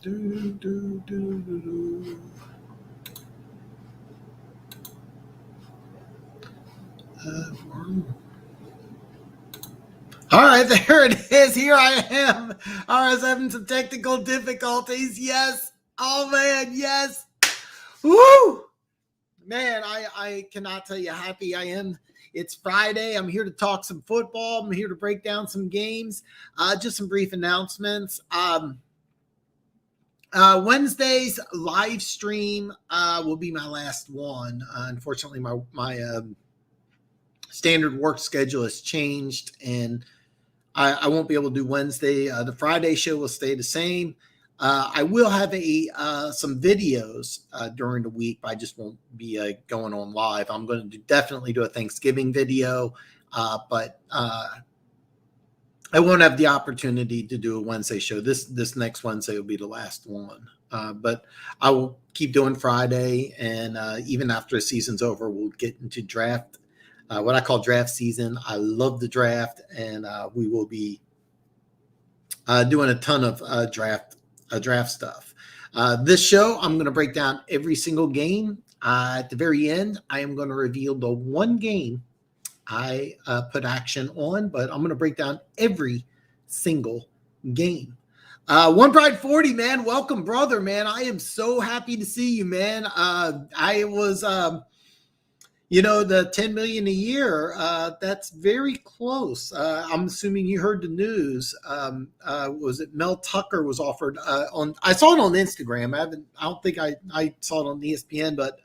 All right, there it is. Here I am. I was having some technical difficulties. Yes. Oh, man. Yes. Woo. Man, I cannot tell you how happy I am. It's Friday. I'm here to talk some football. I'm here to break down some games. Just some brief announcements. Wednesday's live stream will be my last one. Unfortunately, my standard work schedule has changed, and I won't be able to do Wednesday. The Friday show will stay the same. I will have some videos during the week, but I just won't be going on live. I'm going to definitely do a Thanksgiving video, but I won't have the opportunity to do a Wednesday show. This next Wednesday will be the last one. But I will keep doing Friday, and even after the season's over, we'll get into draft. What I call draft season. I love the draft, and we will be doing a ton of draft stuff. This show, I'm going to break down every single game. At the very end, I am going to reveal the one game I put action on, but I'm going to break down every single game. One Pride 40, man. Welcome, brother, man. I am so happy to see you, man. I was... the 10 million a year, that's very close. I'm assuming you heard the news. Was it Mel Tucker was offered I saw it on Instagram. I don't think I saw it on ESPN, but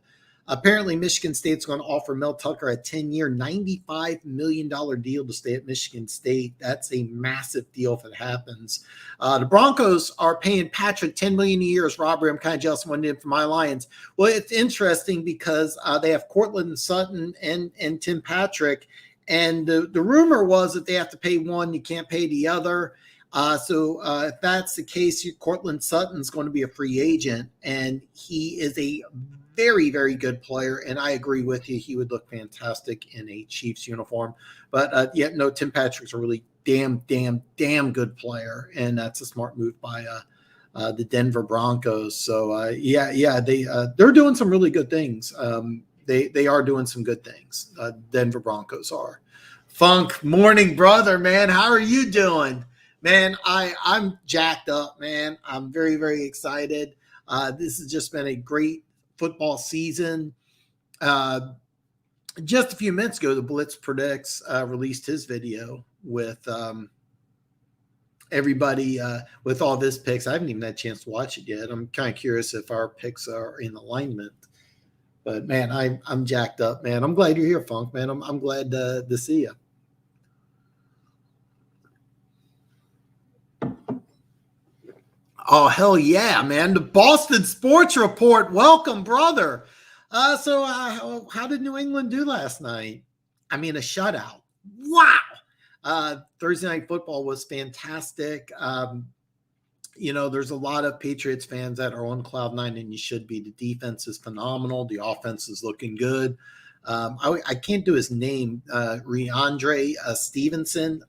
apparently Michigan State's going to offer Mel Tucker a 10-year, $95 million deal to stay at Michigan State. That's a massive deal if it happens. The Broncos are paying Patrick $10 million a year as robbery. I'm kind of jealous one did for my Lions. Well, it's interesting because they have Cortland Sutton and Tim Patrick, and the rumor was that they have to pay one, you can't pay the other. So if that's the case, Cortland Sutton's going to be a free agent, and he is a very, very good player, and I agree with you. He would look fantastic in a Chiefs uniform. But Tim Patrick's a really damn good player, and that's a smart move by the Denver Broncos. So they're doing some really good things. They are doing some good things. Denver Broncos are. Funk, morning, brother, man. How are you doing? Man, I'm jacked up, man. I'm very, very excited. This has just been a great football season. Just a few minutes ago, the Blitz Predicts released his video with everybody with all of his picks. I haven't even had a chance to watch it yet. I'm kind of curious if our picks are in alignment. But man, I'm jacked up, man. I'm glad you're here, Funk, man. I'm glad to see you. Oh, hell yeah, man. The Boston Sports Report. Welcome, brother. So how did New England do last night? I mean, a shutout. Wow. Thursday Night Football was fantastic. There's a lot of Patriots fans that are on cloud nine, and you should be. The defense is phenomenal. The offense is looking good. I can't do his name. Reandre Stevenson.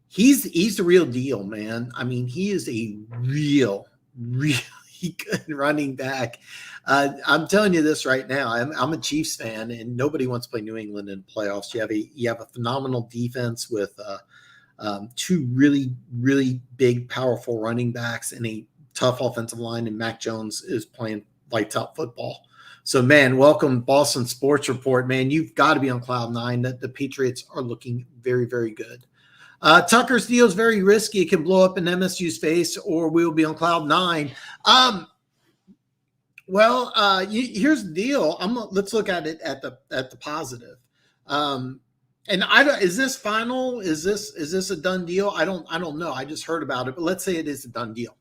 He's the real deal, man. I mean, he is a really good running back. I'm telling you this right now. I'm a Chiefs fan, and nobody wants to play New England in playoffs. You have a phenomenal defense with two really, really big, powerful running backs and a tough offensive line, and Mac Jones is playing lights out football. So, man, welcome, Boston Sports Report, man. You've got to be on cloud nine. That the Patriots are looking very, very good. Tucker's deal is very risky. It can blow up in MSU's face, or we'll be on cloud nine. Here's the deal. Let's look at it at the positive. Is this final? Is this a done deal? I don't know. I just heard about it, but let's say it is a done deal.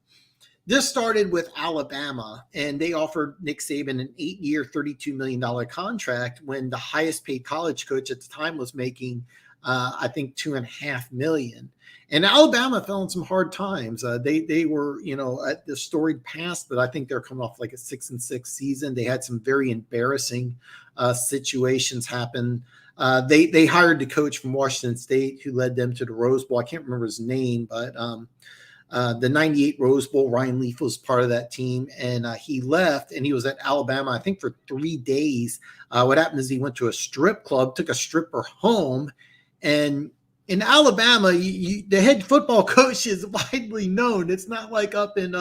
This started with Alabama, and they offered Nick Saban an 8-year, $32 million contract when the highest paid college coach at the time was making I think $2.5 million. And Alabama fell in some hard times. They were, at the storied past, but I think they're coming off like a 6-6 season. They had some very embarrassing situations happen. They hired the coach from Washington State who led them to the Rose Bowl. I can't remember his name, but the 98 Rose Bowl. Ryan Leaf was part of that team, and he left, and he was at Alabama, I think, for 3 days. What happened is he went to a strip club, took a stripper home, and in Alabama, the head football coach is widely known. It's not like up in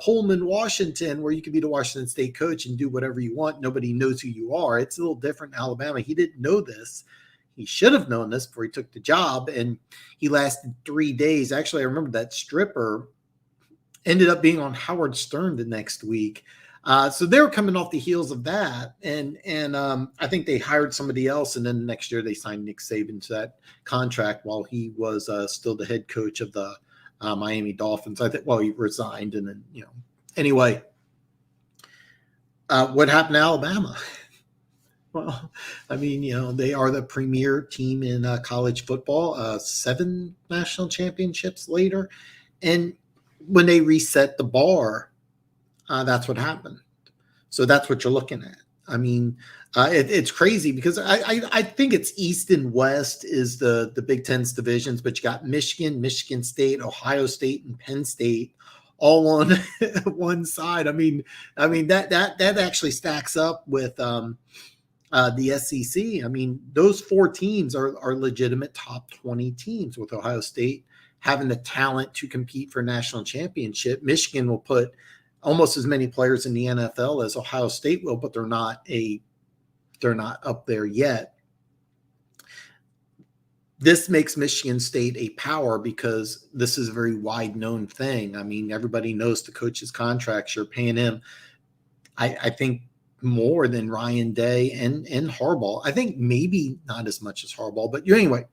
Pullman, Washington, where you can be the Washington State coach and do whatever you want. Nobody knows who you are. It's a little different in Alabama. He didn't know this. He should have known this before he took the job, and he lasted 3 days. Actually, I remember that stripper ended up being on Howard Stern the next week. So they were coming off the heels of that, and I think they hired somebody else, and then the next year they signed Nick Saban to that contract while he was still the head coach of the Miami Dolphins. I think, well, he resigned, and then anyway, what happened to Alabama? Well, I mean, they are the premier team in college football, 7 national championships later. And when they reset the bar, that's what happened. So that's what you're looking at. I mean, it's crazy because I think it's East and West is the Big Ten's divisions, but you got Michigan, Michigan State, Ohio State, and Penn State all on one side. I mean that actually stacks up with the SEC. I mean, those 4 teams are legitimate top 20 teams, with Ohio State having the talent to compete for a national championship. Michigan will put almost as many players in the NFL as Ohio State will, but they're not up there yet. This makes Michigan State a power because this is a very wide known thing. I mean, everybody knows the coach's contracts. You're paying him, I think, more than Ryan Day and Harbaugh. I think maybe not as much as Harbaugh, but anyway,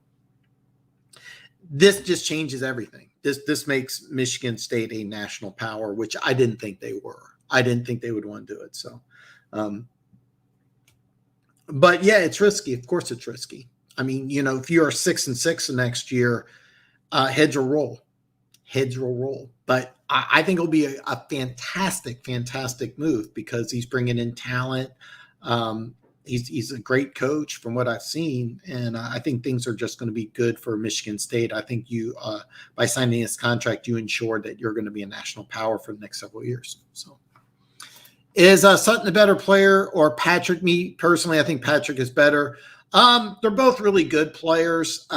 this just changes everything. This makes Michigan State a national power, which I didn't think they were. I didn't think they would want to do it. So, but yeah, it's risky. Of course it's risky. I mean, if you are 6-6 the next year, heads will roll. Heads will roll. But I think it'll be a fantastic, fantastic move because he's bringing in talent. He's a great coach from what I've seen, and I think things are just going to be good for Michigan State. I think you, by signing this contract, you ensure that you're going to be a national power for the next several years. So, is Sutton a better player or Patrick? Me personally, I think Patrick is better. They're both really good players.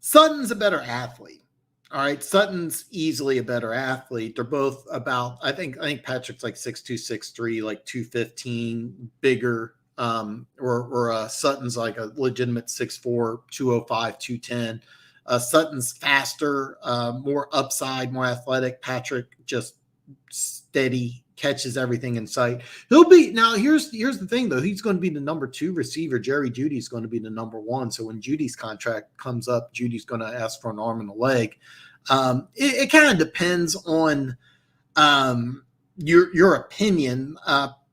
Sutton's a better athlete. All right, Sutton's easily a better athlete. They're both about, I think Patrick's like 6'2", 6'3", like 215, bigger. Or Sutton's like a legitimate 6'4", 205, 210. Sutton's faster, more upside, more athletic. Patrick just steady, catches everything in sight. He'll be, now here's the thing though, he's going to be the number 2 receiver. Jerry Jeudy's going to be the number 1. So when Jeudy's contract comes up, Jeudy's going to ask for an arm and a leg. It kind of depends on your opinion.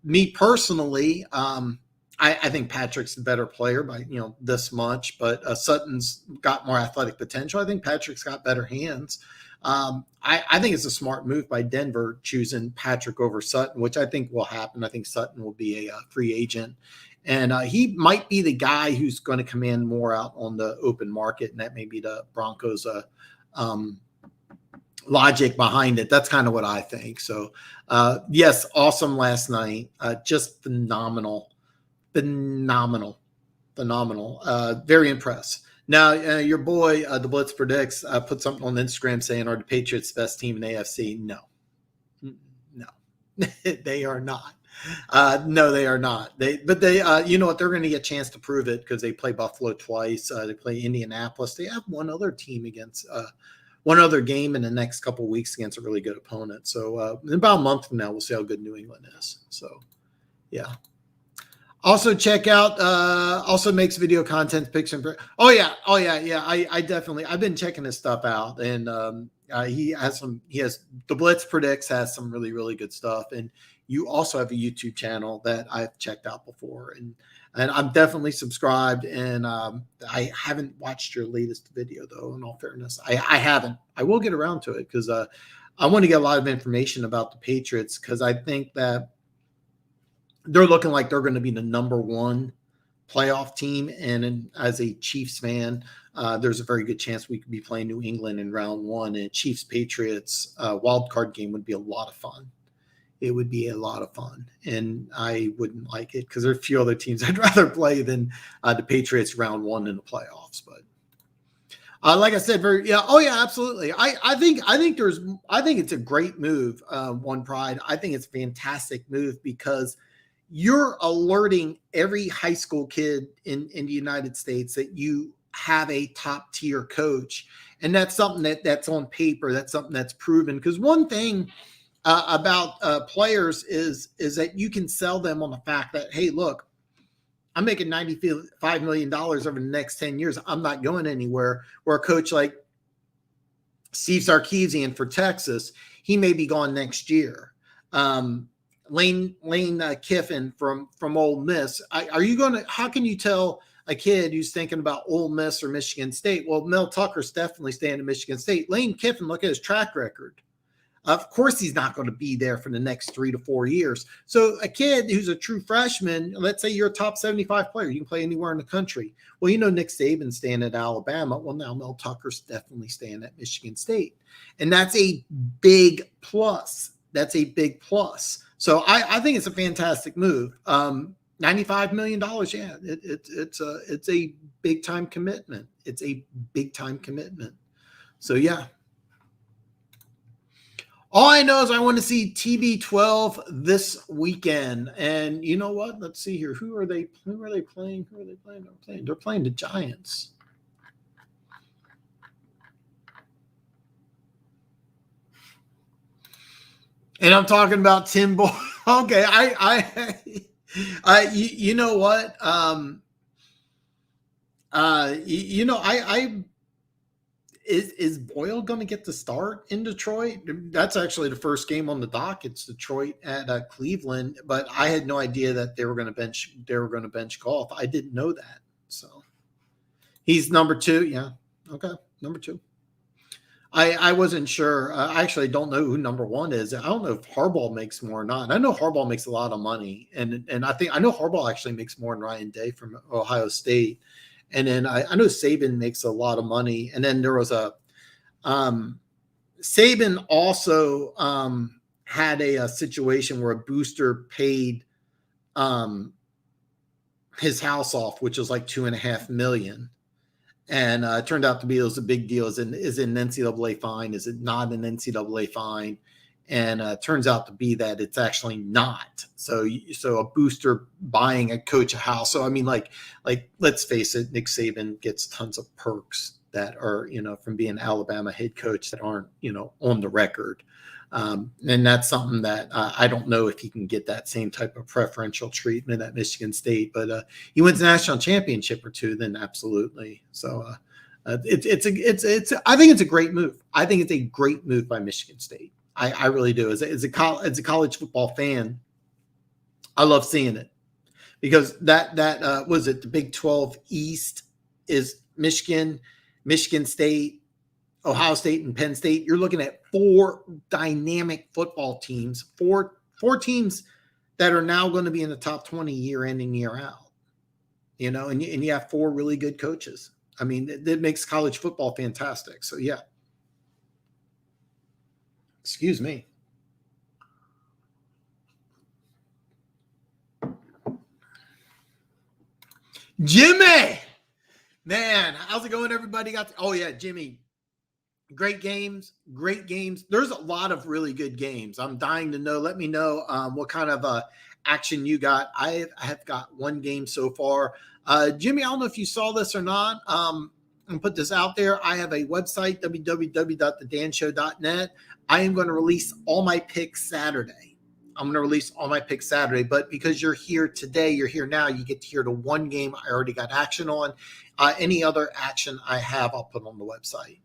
Me personally, I think Patrick's the better player by this much, but Sutton's got more athletic potential. I think Patrick's got better hands. I think it's a smart move by Denver choosing Patrick over Sutton, which I think will happen. I think Sutton will be a free agent, and he might be the guy who's going to command more out on the open market, and that may be the Broncos' logic behind it. That's kind of what I think. So, yes, awesome last night. Just phenomenal. Very impressed. Now, your boy, the Blitz Predicts, put something on Instagram saying, are the Patriots the best team in the AFC? No, they are not. No, they are not. But they, you know what? They're going to get a chance to prove it because they play Buffalo twice. They play Indianapolis. They have one other team against one other game in the next couple of weeks against a really good opponent. So in about a month from now, we'll see how good New England is. So, yeah. Also check out, also makes video content, picks and oh yeah. I definitely, I've been checking his stuff out, and the Blitz Predicts has some really, really good stuff. And you also have a YouTube channel that I've checked out before, and I'm definitely subscribed. And I haven't watched your latest video though, in all fairness. I haven't. I will get around to it because I want to get a lot of information about the Patriots, because I think that they're looking like they're going to be the number 1 playoff team. And as a Chiefs fan, there's a very good chance we could be playing New England in round one. And Chiefs Patriots wild card game would be a lot of fun. It would be a lot of fun, and I wouldn't like it because there are a few other teams I'd rather play than the Patriots round one in the playoffs. But like I said, absolutely. I think it's a great move. One Pride. I think it's a fantastic move because you're alerting every high school kid in the United States that you have a top tier coach, and that's something that's on paper. That's something that's proven. Because one thing about players is that you can sell them on the fact that, hey, look, I'm making $95 million over the next 10 years. I'm not going anywhere. Where a coach like Steve Sarkisian for Texas, he may be gone next year. Lane Kiffin from Ole Miss. How can you tell a kid who's thinking about Ole Miss or Michigan State? Well, Mel Tucker's definitely staying at Michigan State. Lane Kiffin, look at his track record. Of course, he's not going to be there for the next 3 to 4 years. So a kid who's a true freshman, let's say you're a top 75 player, you can play anywhere in the country. Well, Nick Saban's staying at Alabama. Well, now Mel Tucker's definitely staying at Michigan State. And that's a big plus. So I think it's a fantastic move. $95 million. Yeah, it's a big time commitment. So yeah. All I know is I want to see TB12 this weekend. And you know what? Let's see here. Who are they playing? They're playing the Giants. And I'm talking about Tim Boyle. Okay, you know what? Is Boyle going to get the start in Detroit? That's actually the first game on the dock. It's Detroit at Cleveland, but I had no idea that they were going to bench Goff. I didn't know that. So he's number 2. Yeah. Okay. Number 2. I wasn't sure. I actually don't know who number 1 is. I don't know if Harbaugh makes more or not. I know Harbaugh makes a lot of money, and I know Harbaugh actually makes more than Ryan Day from Ohio State. And then I know Saban makes a lot of money. And then there was Saban also had a situation where a booster paid his house off, which was like $2.5 million. And it turned out to be it was a big deal. Is it an NCAA fine? Is it not an NCAA fine? And turns out to be that it's actually not. So a booster buying a coach a house. So I mean, like let's face it, Nick Saban gets tons of perks that are from being an Alabama head coach that aren't on the record. And that's something that I don't know if he can get that same type of preferential treatment at Michigan State. But he wins a national championship or 2, then absolutely. So I think it's a great move. I think it's a great move by Michigan State. I really do. As a college football fan, I love seeing it because that was it. The Big 12 East is Michigan, Michigan State, Ohio State, and Penn State. You're looking at 4 dynamic football teams, four teams that are now going to be in the top 20 year in and year out. And you have 4 really good coaches. I mean, that makes college football fantastic. So yeah. Excuse me. Jimmy, man, how's it going? Everybody Jimmy, great games. There's a lot of really good games. I'm dying to know. Let me know what kind of action you got. I have got 1 game so far. Jimmy, I don't know if you saw this or not. And put this out there. I have a website, www.thedanshow.net. I am going to release all my picks Saturday. But because you're here today, you're here now, you get to hear the 1 game I already got action on. Any other action I have, I'll put on the website.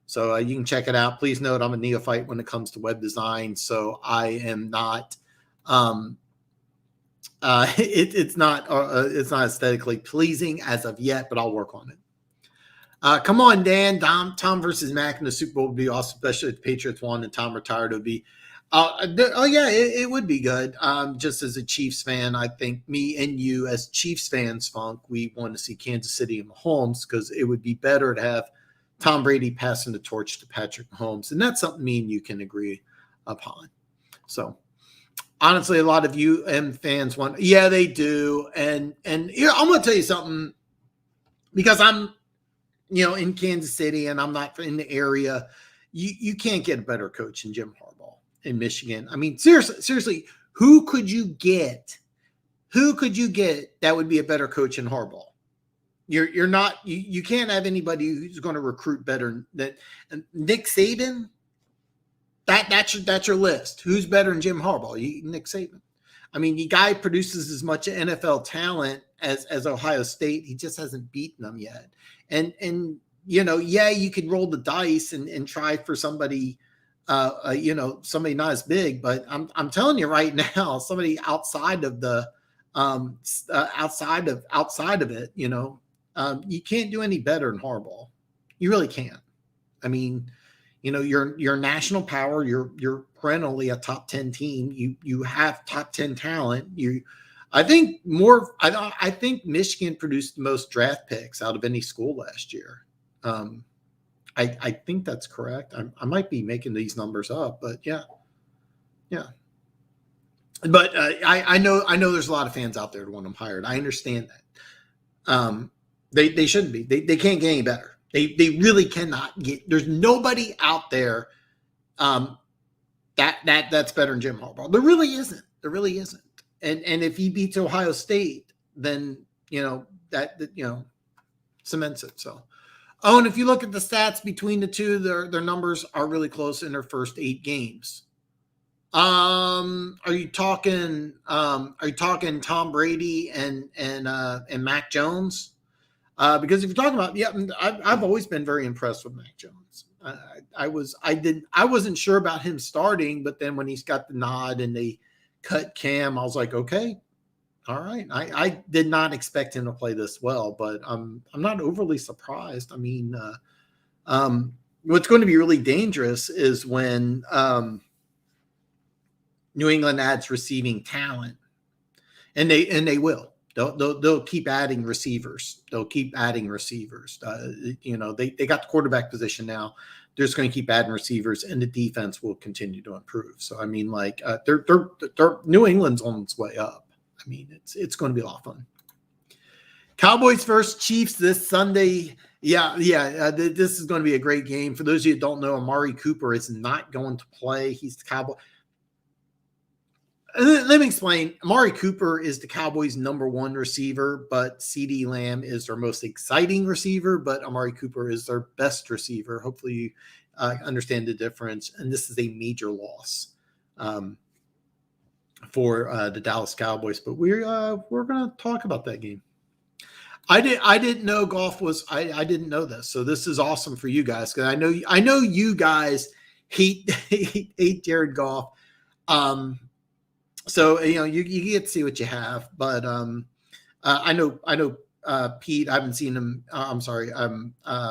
So you can check it out. Please note I'm a neophyte when it comes to web design. So I am not it's not aesthetically pleasing as of yet, but I'll work on it. Come on, Dan. Tom versus Mac in the Super Bowl would be awesome, especially if the Patriots won and Tom retired. It would be Yeah, it would be good. Just as a Chiefs fan, I think me and you as Chiefs fans, Funk, we want to see Kansas City and Mahomes because it would be better to have Tom Brady passing the torch to Patrick Mahomes, and that's something me and you can agree upon. So honestly, a lot of fans want, yeah, they do, and I'm going to tell you something because I'm in Kansas City and I'm not in the area. You can't get a better coach than Jim Harbaugh in Michigan. I mean, seriously, who could you get? Who could you get that would be a better coach than Harbaugh? You're not you can't have anybody who's going to recruit better than Nick Saban. That's your list. Who's better than Jim Harbaugh? Nick Saban. I mean, the guy produces as much NFL talent as Ohio State. He just hasn't beaten them yet. And yeah, you could roll the dice and try for somebody, somebody not as big. But I'm telling you right now, somebody outside of the outside of it, you can't do any better than Harbaugh. You really can't. I mean, you're a national power. You're perennially a top 10 team. You have top 10 talent. I think Michigan produced the most draft picks out of any school last year. I think that's correct. I might be making these numbers up, but yeah. But I know there's a lot of fans out there who want them hired. I understand that. They shouldn't be. They can't get any better. They really cannot get. There's nobody out there that's better than Jim Harbaugh. There really isn't. There really isn't. And if he beats Ohio State, then that cements it. So, and if you look at the stats between the two, their numbers are really close in their first 8 games. Are you talking Tom Brady and Mac Jones? Because if you're talking about, I've always been very impressed with Mac Jones. I wasn't sure about him starting, but then when he's got the nod and they cut Cam, I was like, okay, all right. I did not expect him to play this well, but I'm not overly surprised. I mean, what's going to be really dangerous is when New England adds receiving talent, and they will. They'll keep adding receivers. They'll keep adding receivers. They got the quarterback position now. They're just going to keep adding receivers, and the defense will continue to improve. So I mean, like they're New England's on its way up. I mean, it's going to be a lot of fun. Cowboys versus Chiefs this Sunday. This is going to be a great game. For those of you who don't know, Amari Cooper is not going to play. He's the Cowboy. Let me explain. Amari Cooper is the Cowboys' number 1 receiver, but CeeDee Lamb is their most exciting receiver, but Amari Cooper is their best receiver. Hopefully you understand the difference. And this is a major loss for the Dallas Cowboys, but we're going to talk about that game. I didn't know golf was, I didn't know this. So this is awesome for you guys. Cause I know you guys hate Jared Goff. So you get to see what you have, but I know Pete. I haven't seen him. I'm sorry,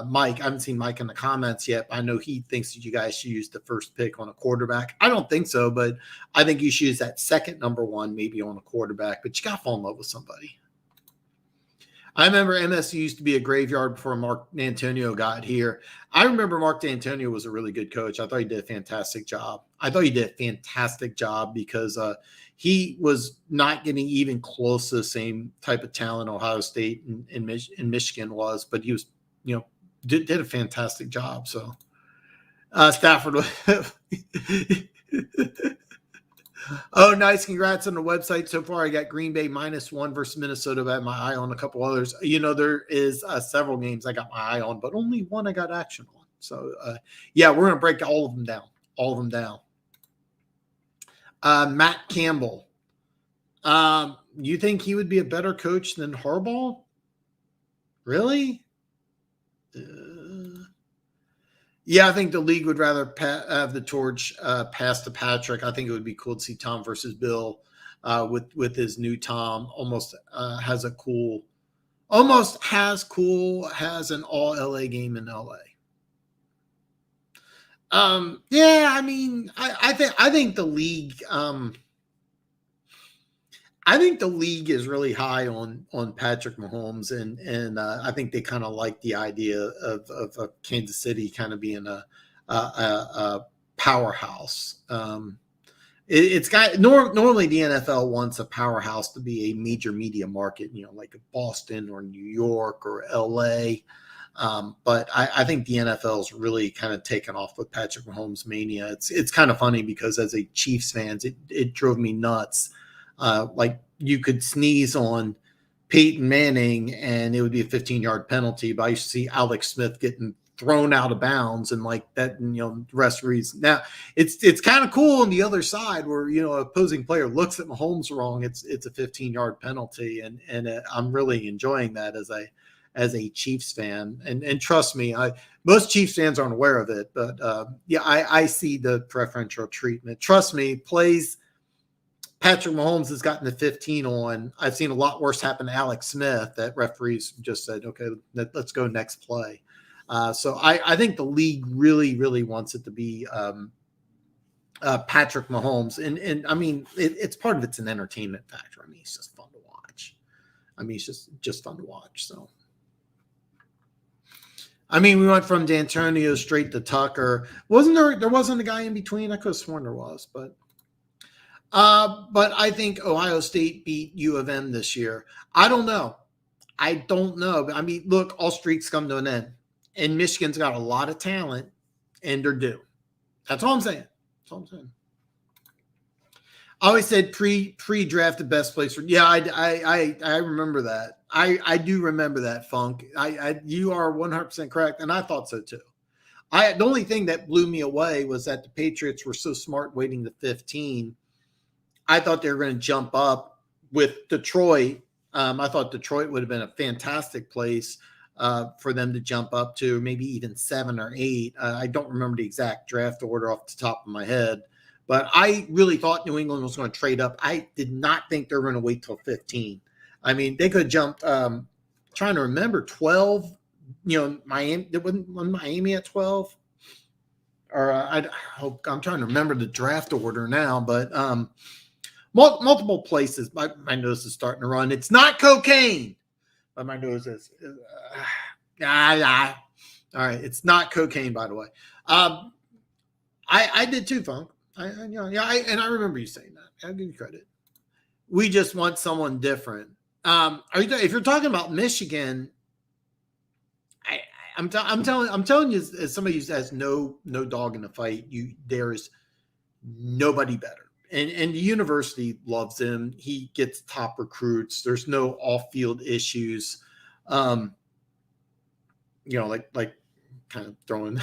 Mike. I haven't seen Mike in the comments yet. I know he thinks that you guys should use the first pick on a quarterback. I don't think so, but I think you should use that second number 1 maybe on a quarterback. But you got to fall in love with somebody. I remember MSU used to be a graveyard before Mark D'Antonio got here. I remember Mark D'Antonio was a really good coach. I thought he did a fantastic job. Because he was not getting even close to the same type of talent Ohio State and Michigan was, but he was, did a fantastic job. So Stafford. Oh, nice. Congrats on the website. So far, I got Green Bay -1 versus Minnesota. I had my eye on a couple others. There is several games I got my eye on, but only one I got action on. So, we're going to break all of them down. Matt Campbell. You think he would be a better coach than Harbaugh? Really? I think the league would rather have the torch pass to Patrick. I think it would be cool to see Tom versus Bill with his new Tom. Has an all LA game in LA. Yeah, I mean, I think the league. I think the league is really high on Patrick Mahomes, and I think they kind of like the idea of Kansas City kind of being a powerhouse. It's got normally the NFL wants a powerhouse to be a major media market, like Boston or New York or LA. But I think the NFL is really kind of taken off with Patrick Mahomes mania. It's kind of funny because as a Chiefs fan, it drove me nuts. Like you could sneeze on Peyton Manning and it would be a 15-yard penalty, but I used to see Alex Smith getting thrown out of bounds and like that, and referees. Now it's kind of cool on the other side where opposing player looks at Mahomes wrong. It's a 15-yard penalty, and I'm really enjoying that as a Chiefs fan. And trust me, most Chiefs fans aren't aware of it, but yeah, I see the preferential treatment. Trust me, plays Patrick Mahomes has gotten the 15 on. I've seen a lot worse happen to Alex Smith that referees just said, okay, let's go next play. So I think the league really, really wants it to be Patrick Mahomes. And I mean, it's part of it's an entertainment factor. I mean, it's just fun to watch. I mean, it's just fun to watch. So, I mean, we went from D'Antonio straight to Tucker. There wasn't a guy in between? I could have sworn there was, but I think Ohio State beat U of M this year. I don't know. I mean, look, all streaks come to an end. And Michigan's got a lot of talent, and they're due. That's all I'm saying. I always said pre-draft the best place for. Yeah, I remember that. I do remember that, Funk. You are 100% correct, and I thought so too. The only thing that blew me away was that the Patriots were so smart waiting to 15. I thought they were going to jump up with Detroit. I thought Detroit would have been a fantastic place for them to jump up to, maybe even 7 or 8. I don't remember the exact draft order off the top of my head, but I really thought New England was going to trade up. I did not think they were going to wait till 15. I mean, they could have jumped, trying to remember, 12, Miami, wasn't Miami at 12? Or I'm trying to remember the draft order now, but multiple places. My nose is starting to run. It's not cocaine. But my nose is. All right, it's not cocaine, by the way. I did too, Funk. And I remember you saying that. I'll give you credit. We just want someone different. If you're talking about Michigan, I'm telling you, as somebody who has no dog in the fight, there is nobody better. And the university loves him. He gets top recruits. There's no off-field issues. Like kind of throwing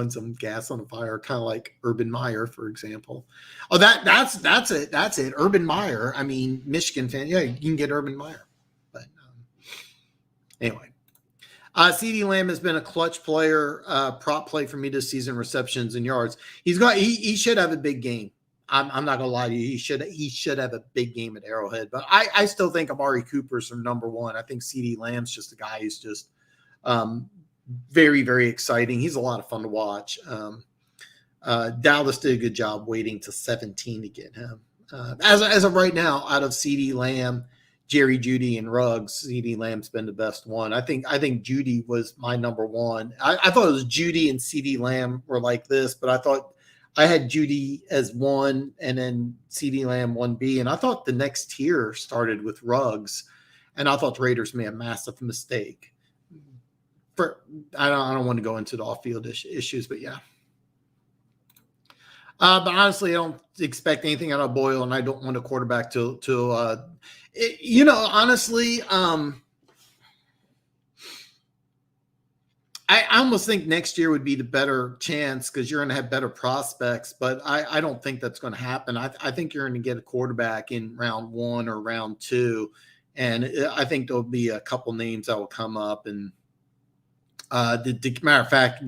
some gas on the fire, kind of like Urban Meyer, for example. Oh, that's it. That's it. Urban Meyer. I mean, Michigan fan. Yeah, you can get Urban Meyer. But anyway, CeeDee Lamb has been a clutch player, prop play for me this season, receptions and yards. He should have a big game. I'm not gonna lie to you. He should have a big game at Arrowhead, but I still think Amari Cooper's from number one. I think CeeDee Lamb's just a guy who's just very, very exciting. He's a lot of fun to watch. Dallas did a good job waiting to 17 to get him. As of right now, out of CeeDee Lamb, Jerry Jeudy, and Ruggs, CeeDee Lamb's been the best one. I think Jeudy was my number one. I thought it was Jeudy and CeeDee Lamb were like this, but I thought I had Jeudy as 1 and then CeeDee Lamb 1B. And I thought the next tier started with Ruggs. And I thought the Raiders made a massive mistake. I don't want to go into the off-field issues, but yeah. But honestly, I don't expect anything out of Boyle, and I don't want a quarterback honestly, I almost think next year would be the better chance because you're going to have better prospects, but I don't think that's going to happen. I think you're going to get a quarterback in round 1 or round 2, and I think there'll be a couple names that will come up. And the matter of fact,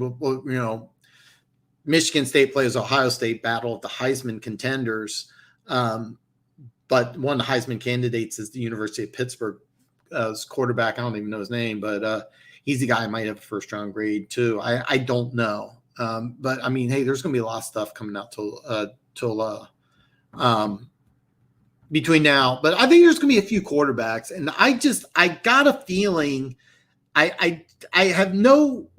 Michigan State plays Ohio State battle of the Heisman contenders, but one of the Heisman candidates is the University of Pittsburgh's quarterback. I don't even know his name, but he's the guy who might have a first-round grade too. I don't know. But I mean, hey, there's going to be a lot of stuff coming out till between now. But I think there's going to be a few quarterbacks, and I got a feeling. I have no.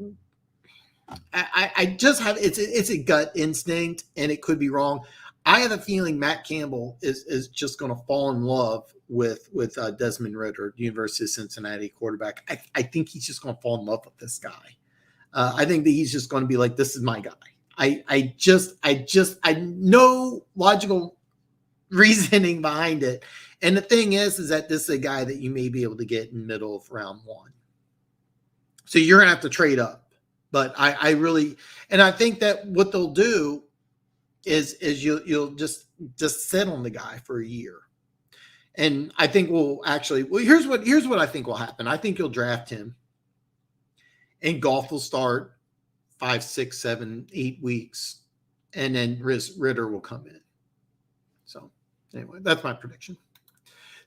I just have it's a gut instinct, and it could be wrong. I have a feeling Matt Campbell is just going to fall in love with Desmond Ridder, University of Cincinnati quarterback. I think he's just going to fall in love with this guy. I think that he's just going to be like, this is my guy. I no logical reasoning behind it. And the thing is that this is a guy that you may be able to get in the middle of round 1. So you're going to have to trade up. But I really, and I think that what they'll do is you'll just sit on the guy for a year. And I think here's what I think will happen. I think you'll draft him, and golf will start 5, 6, 7, 8 weeks, and then Ridder will come in. So anyway, that's my prediction.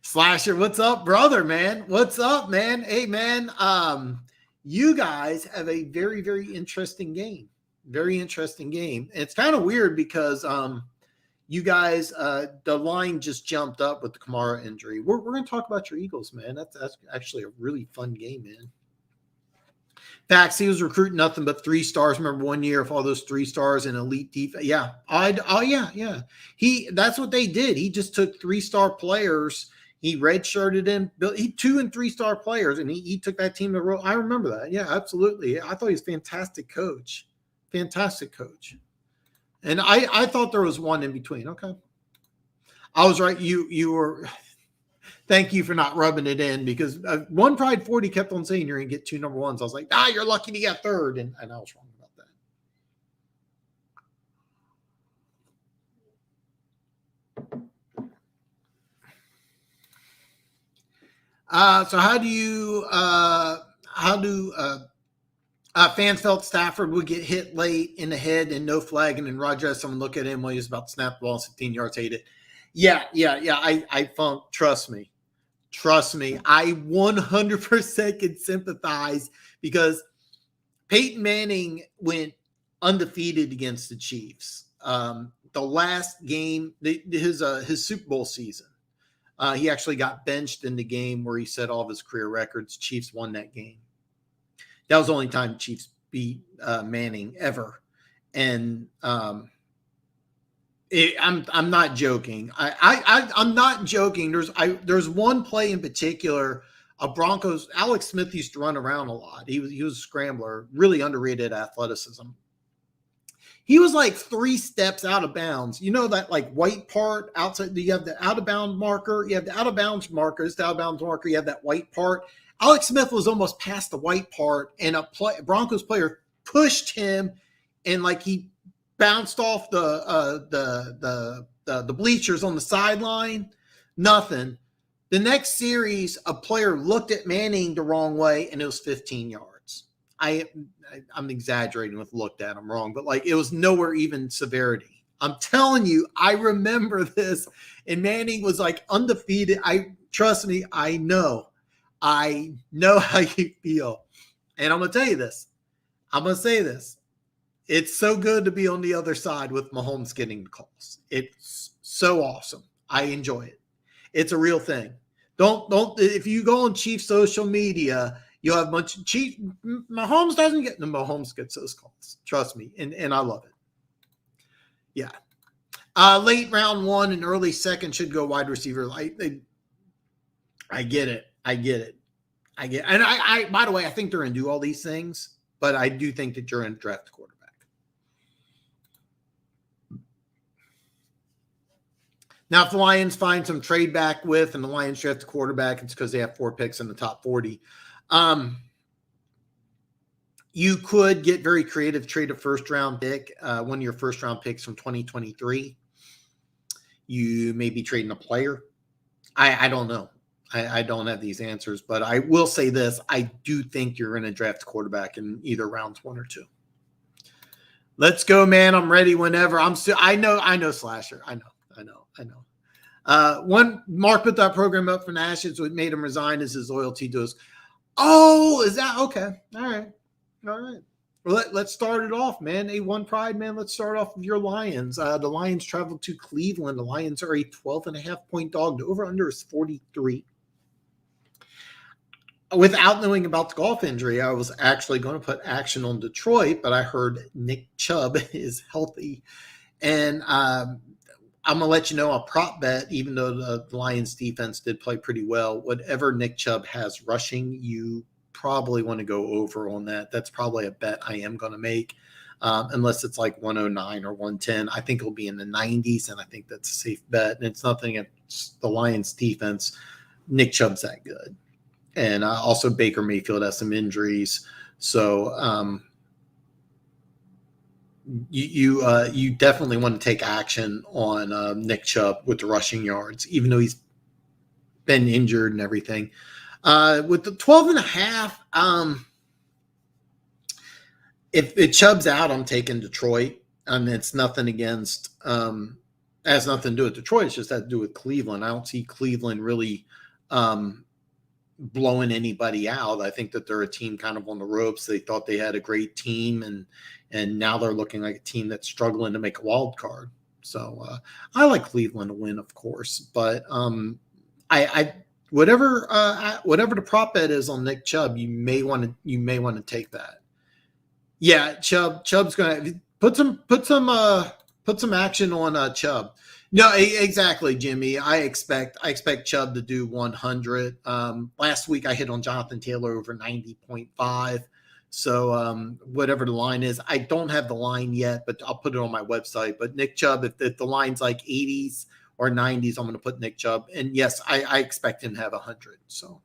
Slasher, what's up, brother, man? What's up, man? Hey, man. You guys have a very, very interesting game. Very interesting game. And it's kind of weird because you guys, the line just jumped up with the Kamara injury. We're going to talk about your Eagles, man. That's actually a really fun game, man. Facts, he was recruiting nothing but 3 stars. Remember one year of all those 3 stars in elite defense? Yeah. Yeah. That's what they did. He just took 3-star players. He redshirted in 2 and 3-star players, and he took that team to roll. I remember that. Yeah, absolutely. I thought he was a fantastic coach. Fantastic coach. And I thought there was one in between. Okay. I was right. You were. Thank you for not rubbing it in, because One Pride 40 kept on saying you're going to get 2 number 1s. I was like, you're lucky to get 3rd. And I was wrong about that. So how do fans felt Stafford would get hit late in the head and no flagging, and Rodgers, someone look at him while he was about to snap the ball 15 yards, hate it. Yeah. I trust me. I 100% can sympathize, because Peyton Manning went undefeated against the Chiefs. The last game, his Super Bowl season, he actually got benched in the game where he set all of his career records. Chiefs won that game. That was the only time the Chiefs beat Manning ever. And I'm not joking. I'm not joking. There's one play in particular. Broncos, Alex Smith used to run around a lot. He was a scrambler, really underrated athleticism. He was like 3 steps out of bounds. You know that like white part outside? You have the out of bounds marker. You have the out of bounds marker. It's the out of bounds marker. You have that white part. Alex Smith was almost past the white part, and a Broncos player pushed him, and like he bounced off the bleachers on the sideline. Nothing. The next series, a player looked at Manning the wrong way, and it was 15 yards. I'm exaggerating with looked at him wrong, but like it was nowhere even severity. I'm telling you, I remember this, and Manning was like undefeated. Trust me, I know how you feel. And I'm going to tell you this. I'm going to say this. It's so good to be on the other side with Mahomes getting the calls. It's so awesome. I enjoy it. It's a real thing. Don't if you go on Chiefs social media, you'll have a bunch of Chiefs. Mahomes doesn't get Mahomes gets those calls. Trust me. And I love it. Yeah. Late round 1 and early 2nd should go wide receiver. I get it. And I by the way, I think they're going to do all these things, but I do think that you're going to draft a quarterback. Now, if the Lions find some trade back with, and the Lions draft a quarterback, it's because they have 4 picks in the top 40. You could get very creative, trade a first-round pick, one of your first-round picks from 2023. You may be trading a player. I don't know. I don't have these answers, but I will say this. I do think you're going to draft a quarterback in either rounds 1 or 2. Let's go, man. I'm ready whenever. I know Slasher. I know. One Mark put that program up for Nash. What made him resign is his loyalty to us. Oh, is that okay? All right. Well, let's start it off, man. A1 Pride, man. Let's start off with your Lions. The Lions traveled to Cleveland. The Lions are a 12.5-point dog. The over-under is 43. Without knowing about the golf injury, I was actually going to put action on Detroit, but I heard Nick Chubb is healthy. And I'm going to let you know a prop bet, even though the Lions defense did play pretty well. Whatever Nick Chubb has rushing, you probably want to go over on that. That's probably a bet I am going to make, unless it's like 109 or 110. I think it'll be in the 90s, and I think that's a safe bet. And it's nothing against the Lions defense. Nick Chubb's that good. And also Baker Mayfield has some injuries. So you definitely want to take action on Nick Chubb with the rushing yards, even though he's been injured and everything. With the 12.5, if Chubb's out, I'm taking Detroit. And it's nothing against has nothing to do with Detroit. It's just has to do with Cleveland. I don't see Cleveland really blowing anybody out. I think that they're a team kind of on the ropes. They thought they had a great team, and now they're looking like a team that's struggling to make a wild card. So I like Cleveland to win, of course, but I whatever the prop bet is on Nick Chubb, you may want to take that. Yeah, Chubb's going to put some action on Chubb. No, exactly, Jimmy. I expect Chubb to do 100. Last week I hit on Jonathan Taylor over 90.5. So whatever the line is, I don't have the line yet, but I'll put it on my website. But Nick Chubb, if the line's like 80s or 90s, I'm going to put Nick Chubb. And yes, I expect him to have 100. So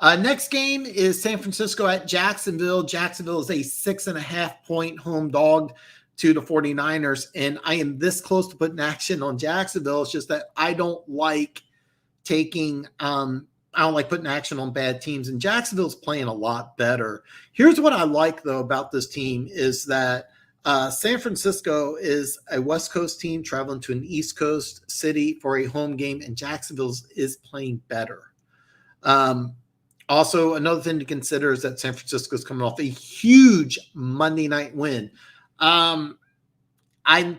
next game is San Francisco at Jacksonville. Jacksonville is a 6.5-point home dog to the 49ers, and I am this close to putting action on Jacksonville. It's just that I don't like putting action on bad teams, and Jacksonville's playing a lot better. Here's what I like, though, about this team is that San Francisco is a West Coast team traveling to an East Coast city for a home game, and Jacksonville is playing better. Also, another thing to consider is that San Francisco is coming off a huge Monday night win. I'm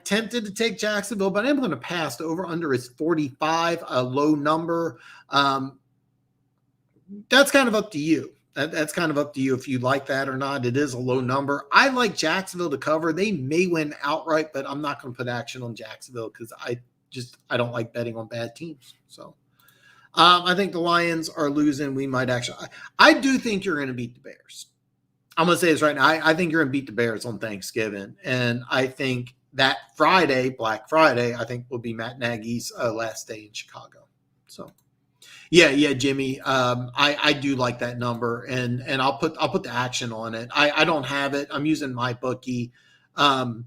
tempted to take Jacksonville, but I'm going to pass. The over-under is 45, a low number. That's kind of up to you. That's kind of up to you if you like that or not. It is a low number. I like Jacksonville to cover. They may win outright, but I'm not going to put action on Jacksonville because I don't like betting on bad teams. So I think the Lions are losing. We might actually – I do think you're going to beat the Bears. I'm going to say this right now. I think you're going to beat the Bears on Thanksgiving. And I think that Friday, Black Friday, I think will be Matt Nagy's last day in Chicago. So, yeah, Jimmy. I do like that number, and I'll put the action on it. I don't have it. I'm using my bookie. The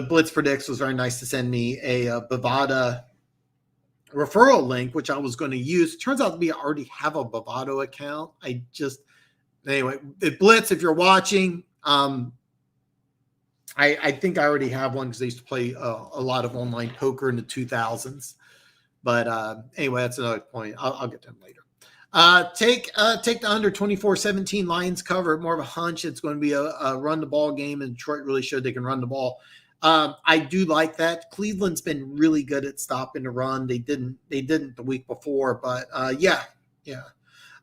Blitz Predicts was very nice to send me a Bovada referral link, which I was going to use. Turns out to be I already have a Bovado account. Anyway, Blitz, if you're watching, I think I already have one because I used to play a lot of online poker in the 2000s. But anyway, that's another point. I'll get to them later. Take the under 24-17 Lions cover. More of a hunch. It's going to be a run the ball game, and Detroit really showed they can run the ball. I do like that. Cleveland's been really good at stopping the run. They didn't the week before, but yeah.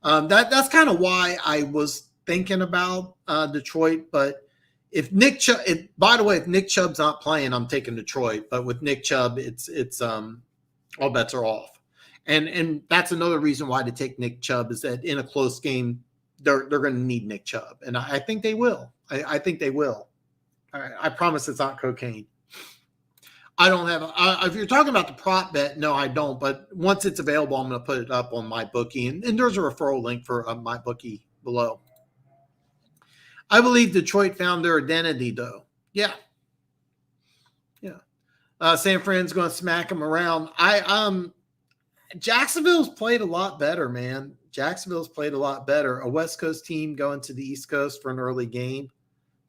That's kind of why I was thinking about Detroit. But if Nick Chubb, by the way, if Nick Chubb's not playing, I'm taking Detroit. But with Nick Chubb, it's all bets are off. And that's another reason why to take Nick Chubb is that in a close game, they're going to need Nick Chubb, and I think they will. I think they will. I promise it's not cocaine. I don't have if you're talking about the prop bet, no, I don't. But once it's available, I'm going to put it up on my bookie. And there's a referral link for my bookie below. I believe Detroit found their identity, though. Yeah. San Fran's going to smack them around. Jacksonville's played a lot better, man. Jacksonville's played a lot better. A West Coast team going to the East Coast for an early game.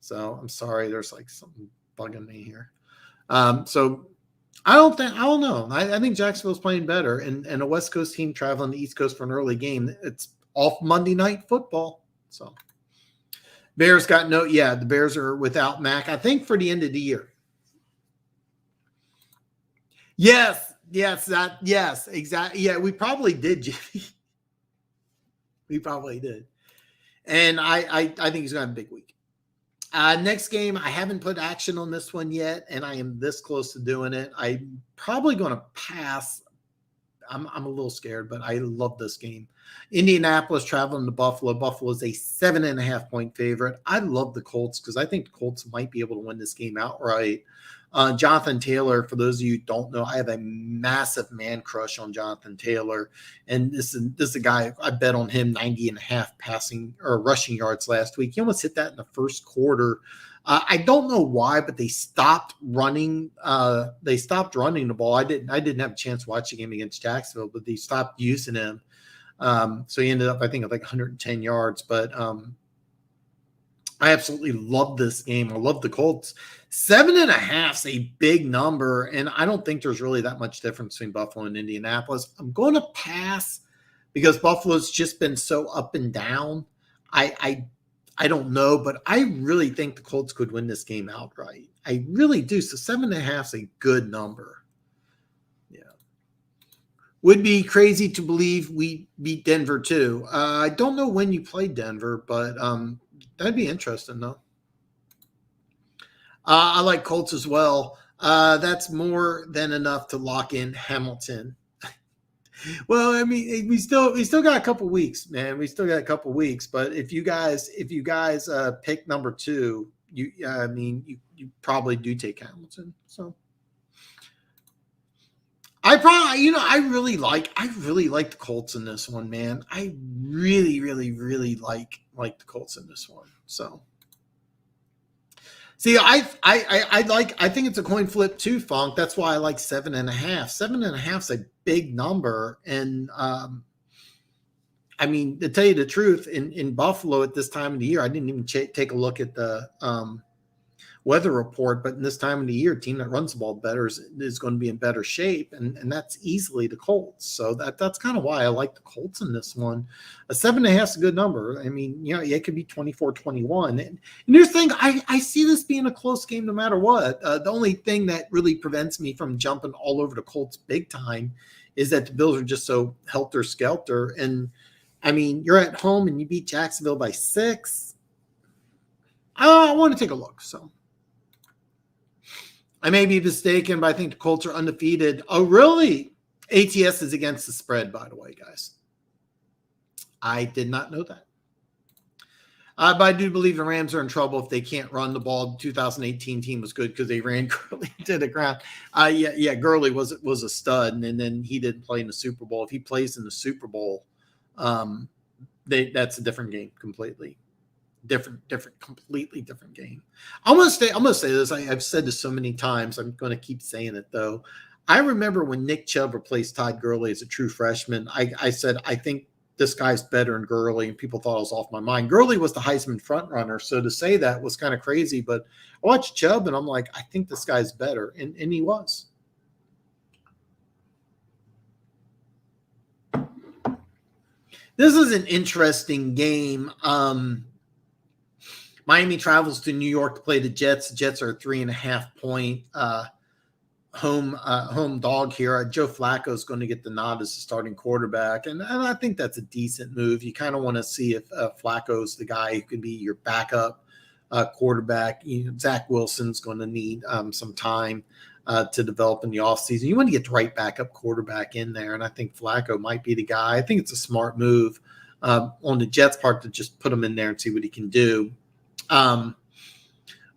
So I'm sorry, there's like something bugging me here. So I don't know. I think Jacksonville's playing better, and a West Coast team traveling to the East Coast for an early game. It's off Monday Night Football. So Bears got no, yeah, the Bears are without Mac, I think, for the end of the year. Yes, exactly. Yeah, we probably did, Jimmy. We probably did. And I think he's going to have a big week. Next game, I haven't put action on this one yet, and I am this close to doing it. I'm probably going to pass. I'm a little scared, but I love this game. Indianapolis traveling to Buffalo. Buffalo is a 7.5-point favorite. I love the Colts because I think the Colts might be able to win this game outright. Jonathan Taylor, for those of you who don't know, I have a massive man crush on Jonathan Taylor. And this is a guy, I bet on him 90.5 passing or rushing yards last week. He almost hit that in the first quarter. I don't know why, but they stopped running. They stopped running the ball. I didn't have a chance to watch the game against Jacksonville, but they stopped using him. So he ended up, I think, at like 110 yards. But I absolutely love this game. I love the Colts. 7.5 is a big number, and I don't think there's really that much difference between Buffalo and Indianapolis. I'm going to pass because Buffalo's just been so up and down. I don't know, but I really think the Colts could win this game outright. I really do. So 7.5 is a good number. Yeah. Would be crazy to believe we beat Denver too. I don't know when you played Denver, but that'd be interesting though. I like Colts as well. That's more than enough to lock in Hamilton. Well, I mean, we still got a couple weeks, man. We still got a couple weeks. But if you guys pick number 2, you probably do take Hamilton. So I really like the Colts in this one, man. I really like the Colts in this one. So. See, I think it's a coin flip too, Funk. That's why I like 7.5. 7.5 is a big number. And I mean, to tell you the truth, in Buffalo at this time of the year, I didn't even take a look at the weather report, but in this time of the year, a team that runs the ball better is going to be in better shape, and that's easily the Colts. So that's kind of why I like the Colts in this one. A 7.5 is a good number. I mean, it could be 24-21. And here's the thing, I see this being a close game no matter what. The only thing that really prevents me from jumping all over the Colts big time is that the Bills are just so helter-skelter. And, I mean, you're at home and you beat Jacksonville by 6. I want to take a look, so. I may be mistaken, but I think the Colts are undefeated. Oh, really? ATS is against the spread, by the way, guys. I did not know that. But I do believe the Rams are in trouble if they can't run the ball. The 2018 team was good because they ran Gurley to the ground. Gurley was a stud, and then he didn't play in the Super Bowl. If he plays in the Super Bowl, that's a different game completely. Completely different game. I'm gonna say this. I've said this so many times. I'm going to keep saying it though. I remember when Nick Chubb replaced Todd Gurley as a true freshman. I said I think this guy's better than Gurley, and people thought I was off my mind. Gurley was the Heisman front runner, so to say that was kind of crazy. But I watched Chubb, and I'm like, I think this guy's better, and he was. This is an interesting game. Miami travels to New York to play the Jets. The Jets are a 3.5-point home dog here. Joe Flacco is going to get the nod as the starting quarterback, and I think that's a decent move. You kind of want to see if Flacco's the guy who can be your backup quarterback. Zach Wilson's going to need some time to develop in the offseason. You want to get the right backup quarterback in there, and I think Flacco might be the guy. I think it's a smart move on the Jets' part to just put him in there and see what he can do.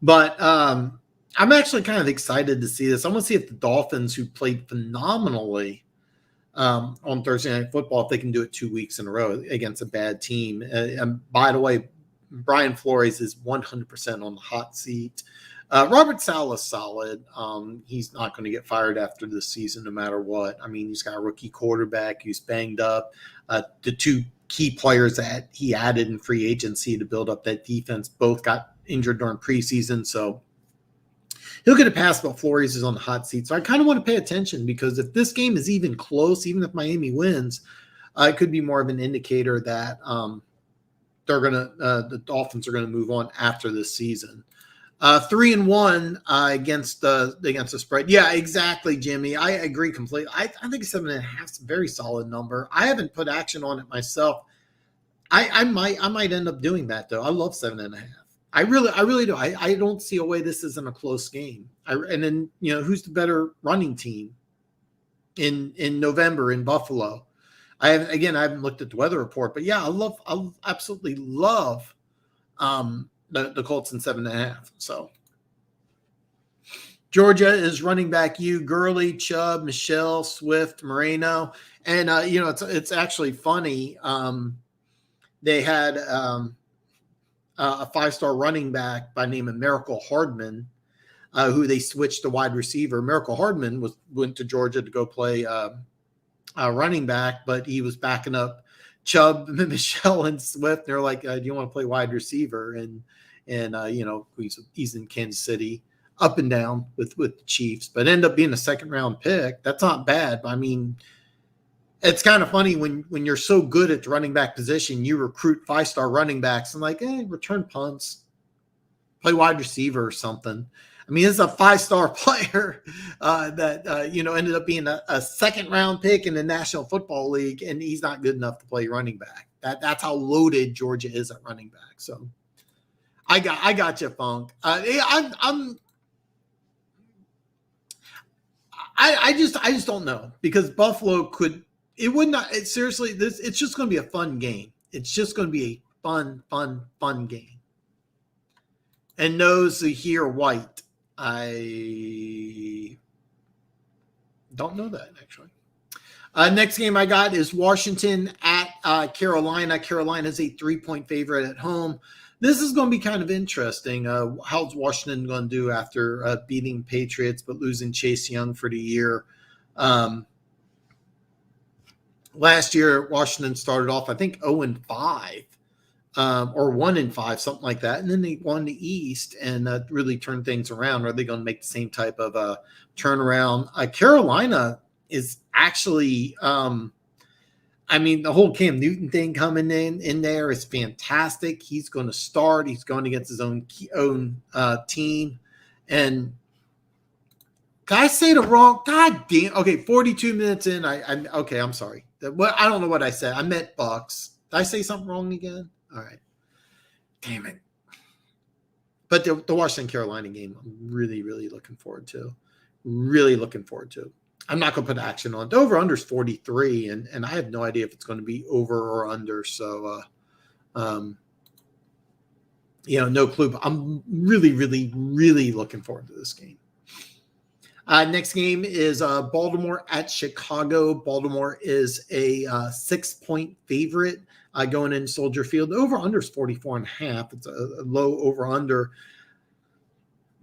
But I'm actually kind of excited to see this. I want to see if the Dolphins, who played phenomenally on Thursday Night Football, if they can do it 2 weeks in a row against a bad team. And by the way, Brian Flores is 100% on the hot seat. Robert Saleh is solid. He's not going to get fired after this season no matter what. I mean, he's got a rookie quarterback who's banged up. The 2 key players that he added in free agency to build up that defense both got injured during preseason, so he'll get a pass, but Flores is on the hot seat. So I kind of want to pay attention, because if this game is even close, even if Miami wins, it could be more of an indicator that the Dolphins are gonna move on after this season. 3-1 against the spread. Yeah, exactly, Jimmy. I agree completely. I think 7.5 is a very solid number. I haven't put action on it myself. I might end up doing that though. I love 7.5. I really do. I don't see a way this isn't a close game. And then who's the better running team in November in Buffalo? I haven't looked at the weather report, but yeah, I absolutely love the Colts in 7.5. So Georgia is running back Gurley, Chubb, Michelle, Swift, Moreno, and it's actually funny. They had a 5-star running back by name of Miracle Hardman, who they switched to wide receiver. Miracle Hardman went to Georgia to go play running back, but he was backing up Chubb, Michelle, and Swift. They're like, "Do you want to play wide receiver?" And he's in Kansas City, up and down with the Chiefs, but ended up being a 2nd-round pick. That's not bad. I mean, it's kind of funny when you're so good at the running back position, you recruit 5-star running backs and return punts, play wide receiver or something. I mean, this is a 5-star player that ended up being a 2nd-round pick in the National Football League, and he's not good enough to play running back. That's how loaded Georgia is at running back. So I got you, Funk. I just don't know, because Buffalo could. It would not. Seriously, it's just going to be a fun game. It's just going to be a fun game. And those who hear white, I don't know that actually. Next game I got is Washington at Carolina. Carolina is a 3-point favorite at home. This is going to be kind of interesting. How's Washington going to do after beating Patriots but losing Chase Young for the year? Last year, Washington started off, I think, 0-5 or 1-5, something like that. And then they won the East and really turned things around. Are they going to make the same type of turnaround? Carolina is actually the whole Cam Newton thing coming in there is fantastic. He's going to start. He's going against his own team. And can I say the wrong? God damn. Okay, 42 minutes in. I'm sorry. I don't know what I said. I meant Bucks. Did I say something wrong again? All right. Damn it. But the Washington Carolina game, I'm really, really looking forward to. Really looking forward to. I'm not going to put action on it. The over-under is 43, and I have no idea if it's going to be over or under. So, no clue. But I'm really, really, really looking forward to this game. Next game is Baltimore at Chicago. Baltimore is a 6-point favorite going in Soldier Field. The over-under is 44.5. It's a low over-under.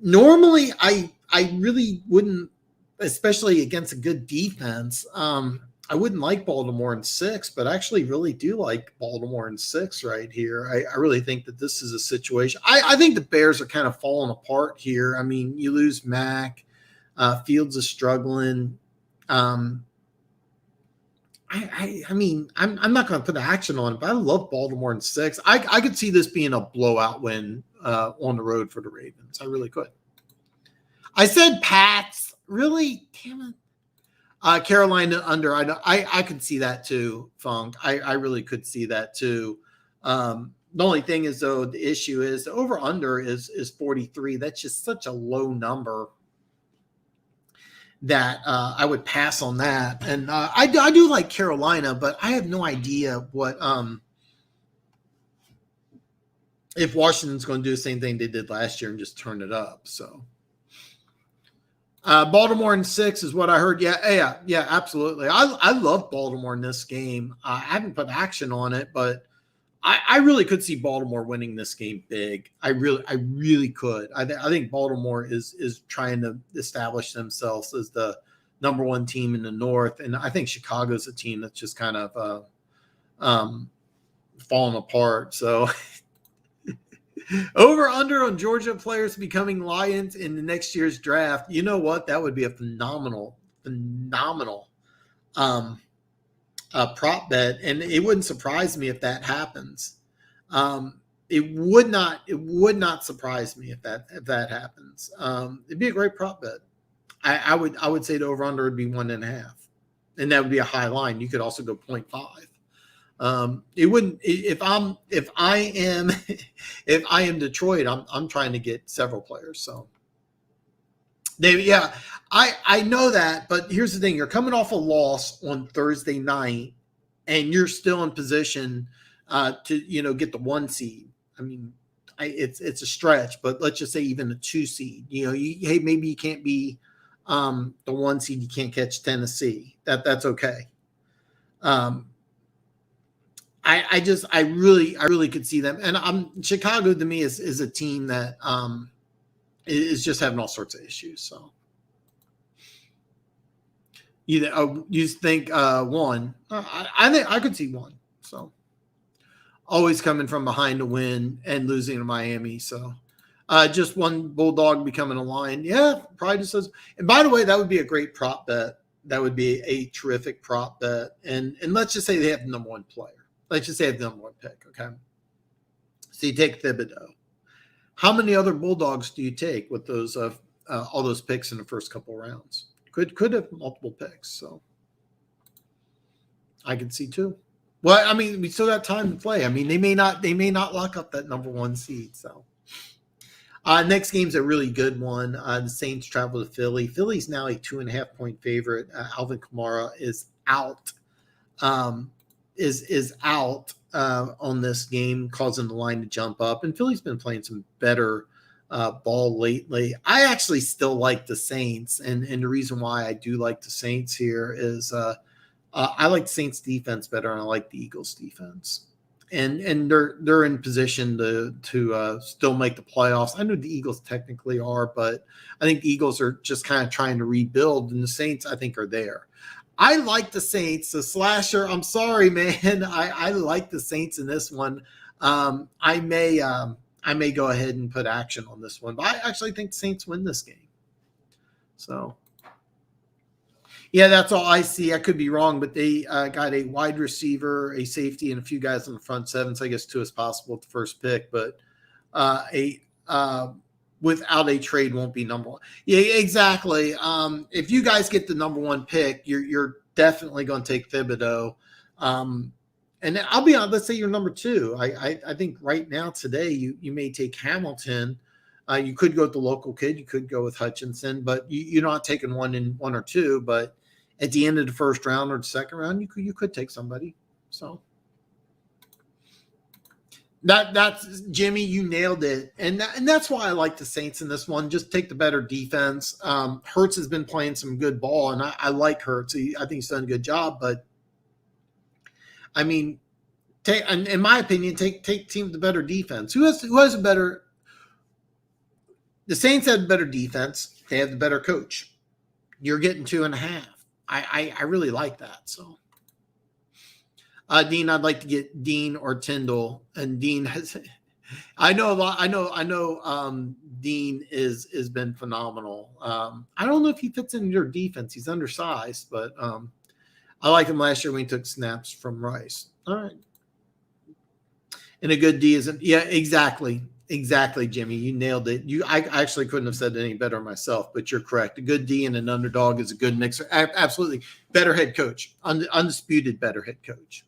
Normally, I really wouldn't, especially against a good defense. I wouldn't like Baltimore in 6, but I actually really do like Baltimore in 6 right here. I really think that this is a situation. I think the Bears are kind of falling apart here. I mean, you lose Mac. Fields is struggling. I'm not going to put the action on it, but I love Baltimore in 6. I could see this being a blowout win on the road for the Ravens. I really could. I said Pats. Really? Damn it. Carolina under. I could see that too, Funk. I really could see that too. The only thing is, though, the issue is the over under is 43. That's just such a low number that I would pass on that. And I do like Carolina, but I have no idea what if Washington's going to do the same thing they did last year and just turn it up. So Baltimore in 6 is what I heard. Yeah, absolutely. I love Baltimore in this game. I haven't put action on it, but I really could see Baltimore winning this game big. I really could. I think Baltimore is trying to establish themselves as the number 1 team in the North, and I think Chicago's a team that's just kind of falling apart. So over under on Georgia players becoming Lions in the next year's draft. You know what? That would be a phenomenal prop bet, and it wouldn't surprise me if that happens. It would not surprise me if that happens. It'd be a great prop bet. I would say the over under would be 1.5, and that would be a high line. You could also go 0.5. It wouldn't if I am if I am Detroit, I'm trying to get several players. So yeah, I know that, but here's the thing: you're coming off a loss on Thursday night, and you're still in position to get the 1 seed. I mean, it's a stretch, but let's just say even a 2 seed. Hey, maybe you can't be the 1 seed. You can't catch Tennessee. That's okay. I really could see them, and Chicago to me is a team that is just having all sorts of issues. So you think one? I think I could see one. So always coming from behind to win and losing to Miami. So just one Bulldog becoming a Lion. Yeah, probably just says. And by the way, that would be a great prop bet. That would be a terrific prop bet. And let's just say they have the number one player. Let's just say they have the number one pick. Okay. So you take Thibodeau. How many other Bulldogs do you take with those all those picks in the first couple of rounds? Could have multiple picks. So I could see two. Well, I mean, we still got time to play. I mean, they may not lock up that number 1 seed. So next game's a really good one. The Saints travel to Philly. Philly's now a 2.5-point favorite. Alvin Kamara is out. Is out on this game, causing the line to jump up. And Philly's been playing some better ball lately. I actually still like the Saints, and the reason why I do like the Saints here is I like the Saints defense better, and I like the Eagles defense. And they're in position to still make the playoffs. I know the Eagles technically are, but I think the Eagles are just kind of trying to rebuild, and the Saints I think are there. I like the Saints. The slasher, I'm sorry, man. I like the Saints in this one. I may go ahead and put action on this one, but I actually think the Saints win this game. So, yeah, that's all I see. I could be wrong, but they got a wide receiver, a safety, and a few guys on the front seven. So I guess 2 is possible at the first pick, but without a trade won't be number 1. Yeah, exactly. If you guys get the number 1 pick, you're definitely going to take Thibodeau. And I'll be honest, let's say you're number 2. I think right now today you may take Hamilton. You could go with the local kid. You could go with Hutchinson, but you're not taking 1 or 2. But at the end of the first round or the second round, you could take somebody. So that's Jimmy, you nailed it, and that's why I like the Saints in this one. Just take the better defense. Hurts has been playing some good ball, and I like Hurts. I think he's done a good job, but I mean, in my opinion, take team with the better defense. Who has a better? The Saints have better defense. They have the better coach. You're getting 2.5. I really like that. So. Dean, I'd like to get Dean or Tyndall, and Dean has. I know a lot. I know. Dean has been phenomenal. I don't know if he fits in your defense. He's undersized, but I like him last year when he took snaps from Rice. All right, and a good D isn't. Yeah, exactly, Jimmy. You nailed it. I actually couldn't have said it any better myself, but you're correct. A good D and an underdog is a good mixer. Absolutely, better head coach, undisputed better head coach.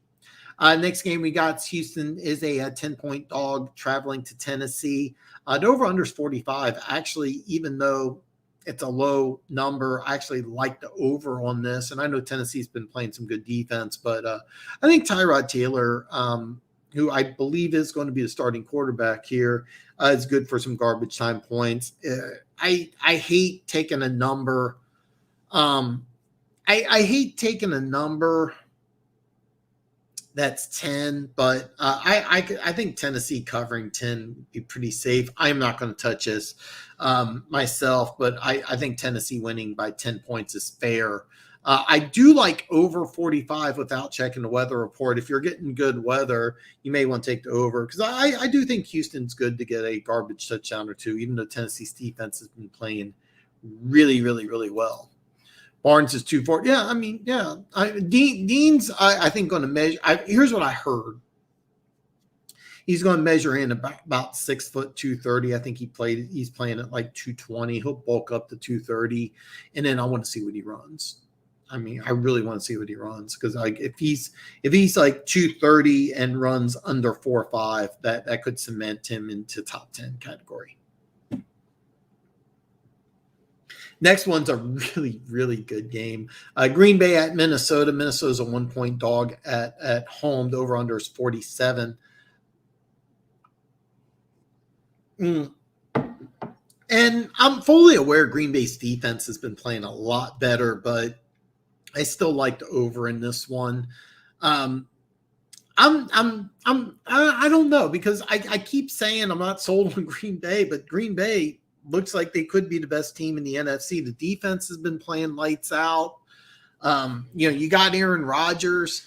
Next game we got Houston is a 10-point dog traveling to Tennessee. The over-under is 45. Actually, even though it's a low number, I actually like the over on this. And I know Tennessee's been playing some good defense, but I think Tyrod Taylor, who I believe is going to be the starting quarterback here, is good for some garbage time points. I hate taking a number. I hate taking a number that's 10, but I think Tennessee covering 10 would be pretty safe. I'm not going to touch this myself, but I think Tennessee winning by 10 points is fair. I do like over 45 without checking the weather report. If you're getting good weather, you may want to take the over, because I do think Houston's good to get a garbage touchdown or 2, even though Tennessee's defense has been playing really, really, really well. Barnes is 240. Yeah, I mean, yeah. Dean's, I think, going to measure. Here's what I heard. He's going to measure in about 6 foot 230. I think he's playing at like 220. He'll bulk up to 230, and then I want to see what he runs. I mean, I really want to see what he runs, because like if he's like 230 and runs under 4.5, that could cement him into top 10 category. Next one's a really, really good game. Green Bay at Minnesota. Minnesota's a 1-point dog at home. The over-under is 47. And I'm fully aware Green Bay's defense has been playing a lot better, but I still like the over in this one. I don't know, because I keep saying I'm not sold on Green Bay, but Green Bay looks like they could be the best team in the NFC. The defense has been playing lights out. You got Aaron Rodgers.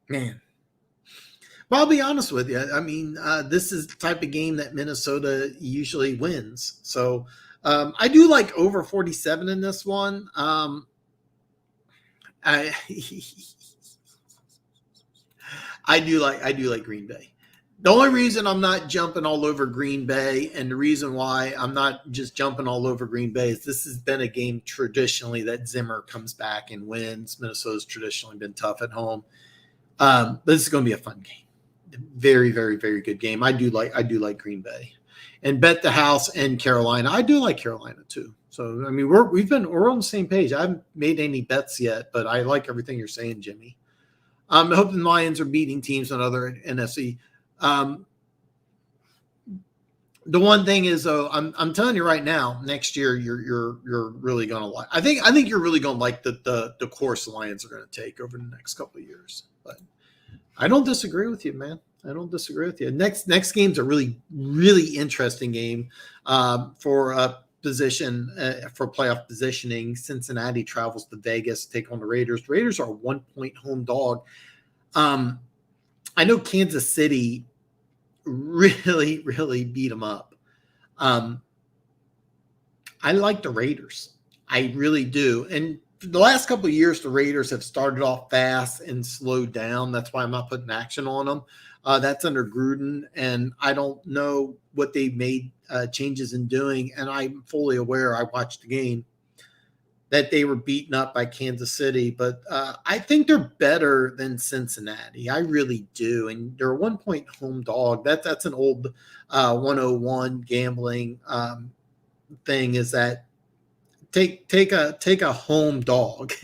Man. But I'll be honest with you. I mean, this is the type of game that Minnesota usually wins. So I do like over 47 in this one. I do like Green Bay. The only reason I'm not jumping all over Green Bay, and the reason why I'm not just jumping all over Green Bay, is this has been a game traditionally that Zimmer comes back and wins. Minnesota's traditionally been tough at home. But this is going to be a fun game. Very, very, very good game. I do like Green Bay, and bet the house and Carolina. I do like Carolina too. So I mean, we're on the same page. I haven't made any bets yet, but I like everything you're saying, Jimmy. I hope the Lions are beating teams on other NFC. The one thing is, though, I'm telling you right now, next year you're really going to like. I think you're really going to like the course the Lions are going to take over the next couple of years. But I don't disagree with you, man. I don't disagree with you. Next game's a really, really interesting game for a position for playoff positioning. Cincinnati travels to Vegas to take on the Raiders. The Raiders are a 1-point home dog. I know Kansas City really, really beat them up. I like the Raiders. I really do. And the last couple of years, the Raiders have started off fast and slowed down. That's why I'm not putting action on them. That's under Gruden, and I don't know what they made changes in doing. And I'm fully aware, I watched the game, that they were beaten up by Kansas City. But I think they're better than Cincinnati. I really do. And they're a 1-point home dog. That's an old 101 gambling thing, is that take a home dog.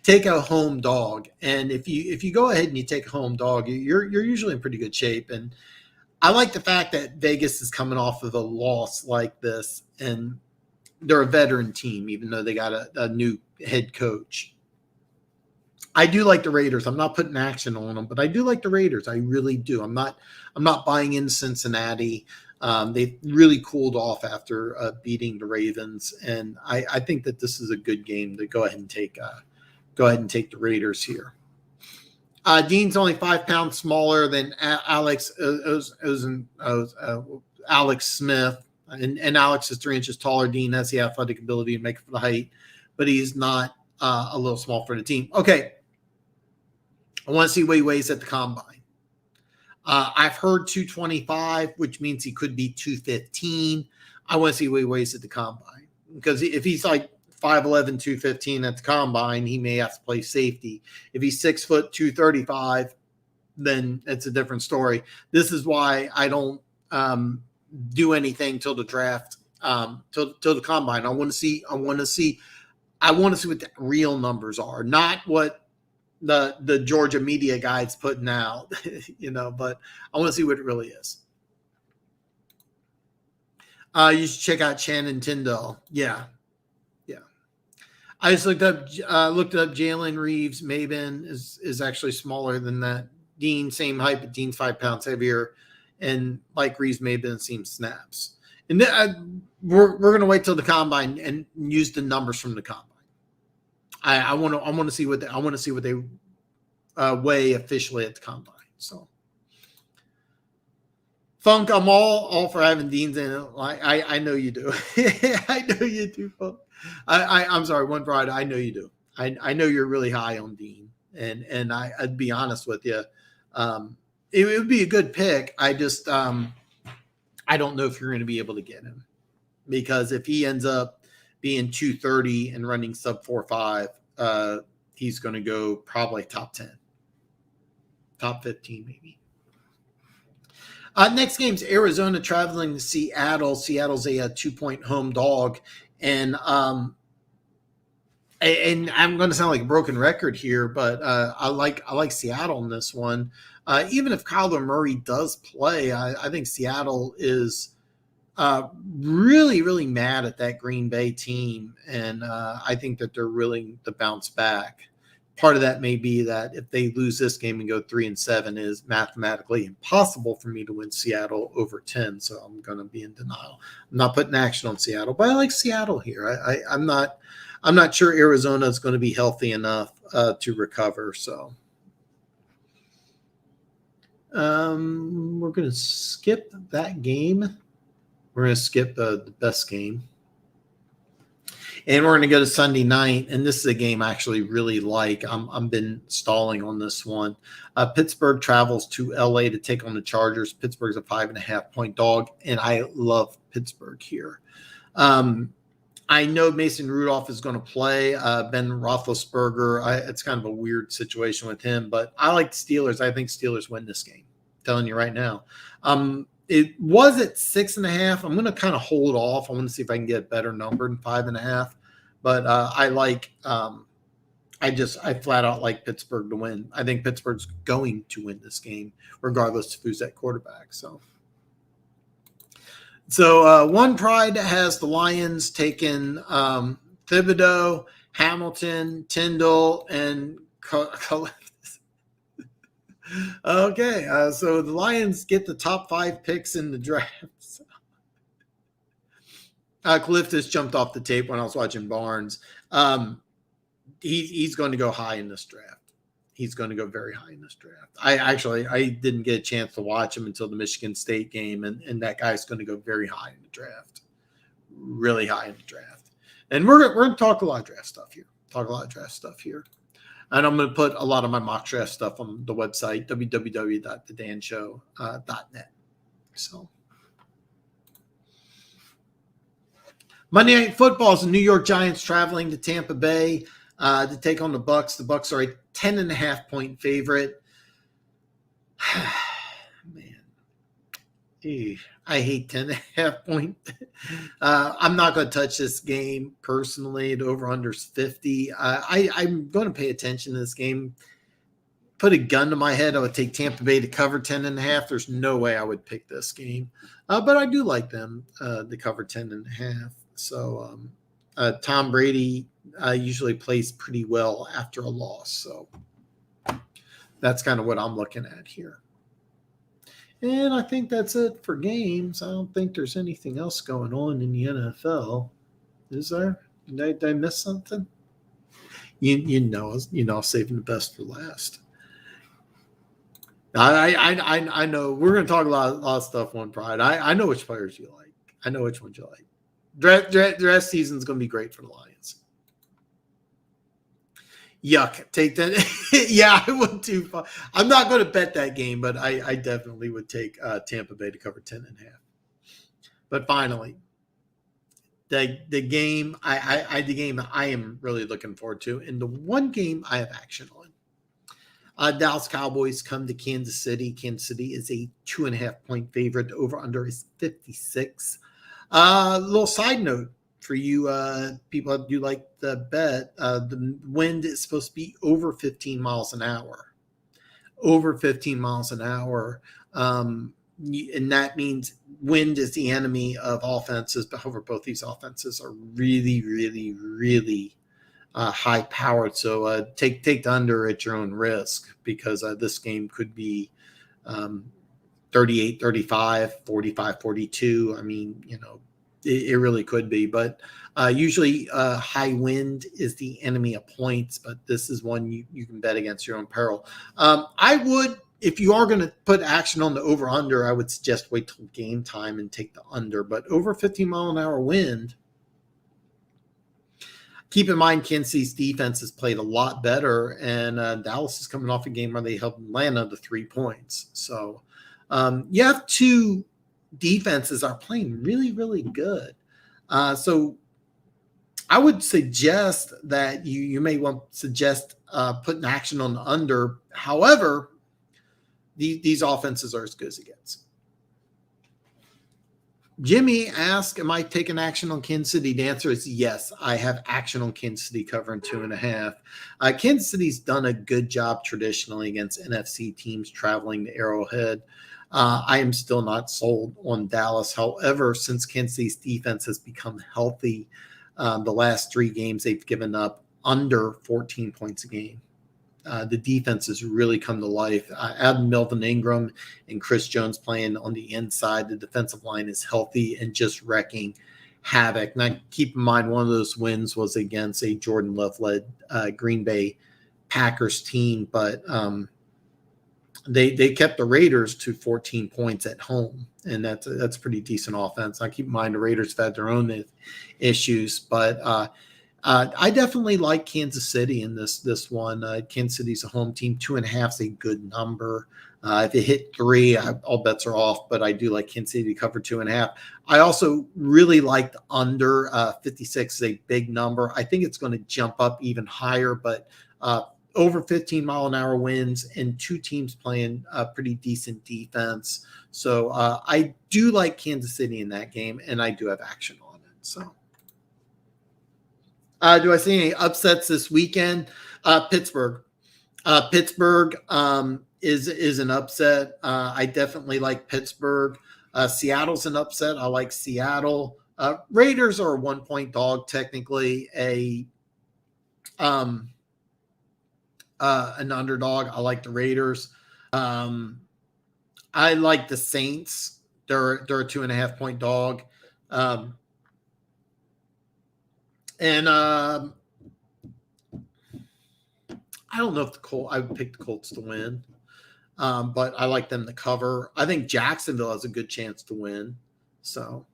Take a home dog. And if you go ahead and you take a home dog, you're usually in pretty good shape. And I like the fact that Vegas is coming off of a loss like this, and they're a veteran team, even though they got a new head coach. I do like the Raiders. I'm not putting action on them, but I do like the Raiders. I really do. I'm not buying in Cincinnati. They really cooled off after beating the Ravens, and I think that this is a good game to go ahead and take the Raiders here. Dean's only 5 pounds smaller than Alex Smith, and Alex is 3 inches taller. Dean has the athletic ability to make it for the height, but he's not a little small for the team. Okay, I want to see what he weighs at the combine. I've heard 225, which means he could be 215. I want to see what he weighs at the combine, because if he's like 5'11", 215 at the combine, he may have to play safety. If he's 6 foot 235, then it's a different story. This is why I don't do anything till the draft, till the combine. I want to see what the real numbers are, not what the Georgia media guide's putting out, but I want to see what it really is. You should check out Shannon Tyndall. Yeah. I just looked up Jalen Reeves. Maben is actually smaller than that. Dean, same height, but Dean's 5 pounds heavier. And like Reeves, Maben seems snaps. And then, we're going to wait till the combine and use the numbers from the combine. I want to see what they weigh officially at the combine. So, Funk, I'm all for having Deans in it. I know you do. I know you do, Funk. I'm sorry, one pride. I know you do. I know you're really high on Dean. And I'd be honest with you, it would be a good pick. I just I don't know if you're going to be able to get him, because if he ends up being 230 and running sub 4.5, he's going to go probably top 10, top 15 maybe. Next game's Arizona traveling to Seattle. Seattle's a 2-point home dog, and I'm going to sound like a broken record here, but I like Seattle in this one. Even if Kyler Murray does play, I think Seattle is really, really mad at that Green Bay team, and I think that they're willing to bounce back. Part of that may be that if they lose this game and go 3-7, it is mathematically impossible for me to win Seattle over 10. So I'm going to be in denial. I'm not putting action on Seattle, but I like Seattle here. I'm not sure Arizona is going to be healthy enough to recover. So we're going to skip that game. We're going to skip the best game. And we're going to go to Sunday night, and this is a game I actually really like. I've been stalling on this one. Pittsburgh travels to LA to take on the Chargers. Pittsburgh's a 5.5-point dog, and I love Pittsburgh here. I know Mason Rudolph is going to play. Ben Roethlisberger, it's kind of a weird situation with him, but I like the Steelers. I think Steelers win this game. I'm telling you right now. It was at 6.5. I'm going to kind of hold off. I want to see if I can get a better number than 5.5. But I flat out like Pittsburgh to win. I think Pittsburgh's going to win this game, regardless of who's at quarterback. So One Pride has the Lions taking Thibodeau, Hamilton, Tyndall, and Okay, so the Lions get the top 5 picks in the draft. Cliff just jumped off the tape when I was watching Barnes. He's going to go high in this draft. He's going to go very high in this draft. I didn't get a chance to watch him until the Michigan State game, and that guy's going to go very high in the draft, really high in the draft. And we're going to talk a lot of draft stuff here. And I'm going to put a lot of my mock draft stuff on the website, www.thedanshow.net. So Monday Night Football is the New York Giants traveling to Tampa Bay to take on the Bucs. The Bucs are a 10.5-point favorite. Man, I hate 10.5-point. I'm not going to touch this game personally. The over-under's 50. I'm going to pay attention to this game. Put a gun to my head, I would take Tampa Bay to cover 10.5. There's no way I would pick this game. But I do like them to cover 10.5. So Tom Brady usually plays pretty well after a loss. So that's kind of what I'm looking at here. And I think that's it for games. I don't think there's anything else going on in the NFL. Is there? Did I miss something? You know, saving the best for last. I know we're going to talk a lot of stuff on Pride. I know which players you like. I know which ones you like. Draft season is going to be great for the Lions. Yuck. Take that. Yeah, I would too. I'm not going to bet that game, but I definitely would take Tampa Bay to cover 10.5. But finally, the game I am really looking forward to, and the one game I have action on. Dallas Cowboys come to Kansas City. Kansas City is a 2.5-point favorite. The over-under is 56. Little side note for you people that do like the bet, the wind is supposed to be over 15 miles an hour. Over 15 miles an hour. And that means wind is the enemy of offenses. But however, both these offenses are really, really, really high powered. So take the under at your own risk, because this game could be 38-35, 45-42. I mean, it really could be. But usually high wind is the enemy of points, but this is one you can bet against your own peril. I would, if you are going to put action on the over-under, I would suggest wait till game time and take the under. But over 15-mile-an-hour wind, keep in mind, Kansas City's defense has played a lot better, and Dallas is coming off a game where they held Atlanta to 3 points. So you have two defenses are playing really, really good. So I would suggest that you may want to suggest putting action on the under. However, these offenses are as good as it gets. Jimmy asked, am I taking action on Kansas City? The answer is yes. I have action on Kansas City covering 2.5. Kansas City's done a good job traditionally against NFC teams traveling to Arrowhead. I am still not sold on Dallas. However, since Kansas City's defense has become healthy, the last 3 games they've given up under 14 points a game. The defense has really come to life. Adam Melvin Ingram and Chris Jones playing on the inside. The defensive line is healthy and just wrecking havoc. Now, keep in mind, one of those wins was against a Jordan Love-led Green Bay Packers team, but they kept the Raiders to 14 points at home, and that's pretty decent offense. Now, keep in mind, the Raiders have had their own issues, but I definitely like Kansas City in this one. Kansas City's a home team. 2.5 is a good number. If it hit 3, all bets are off, but I do like Kansas City to cover 2.5. I also really like the under. 56 is a big number. I think it's going to jump up even higher, but over 15-mile-an-hour winds and 2 teams playing a pretty decent defense. So I do like Kansas City in that game, and I do have action on it. So. Do I see any upsets this weekend? Pittsburgh. Pittsburgh is an upset. I definitely like Pittsburgh. Seattle's an upset. I like Seattle. Raiders are a 1-point dog, technically an underdog. I like the Raiders. I like the Saints. They're a 2.5-point dog. And I don't know if I would pick the Colts to win, but I like them to cover. I think Jacksonville has a good chance to win. So,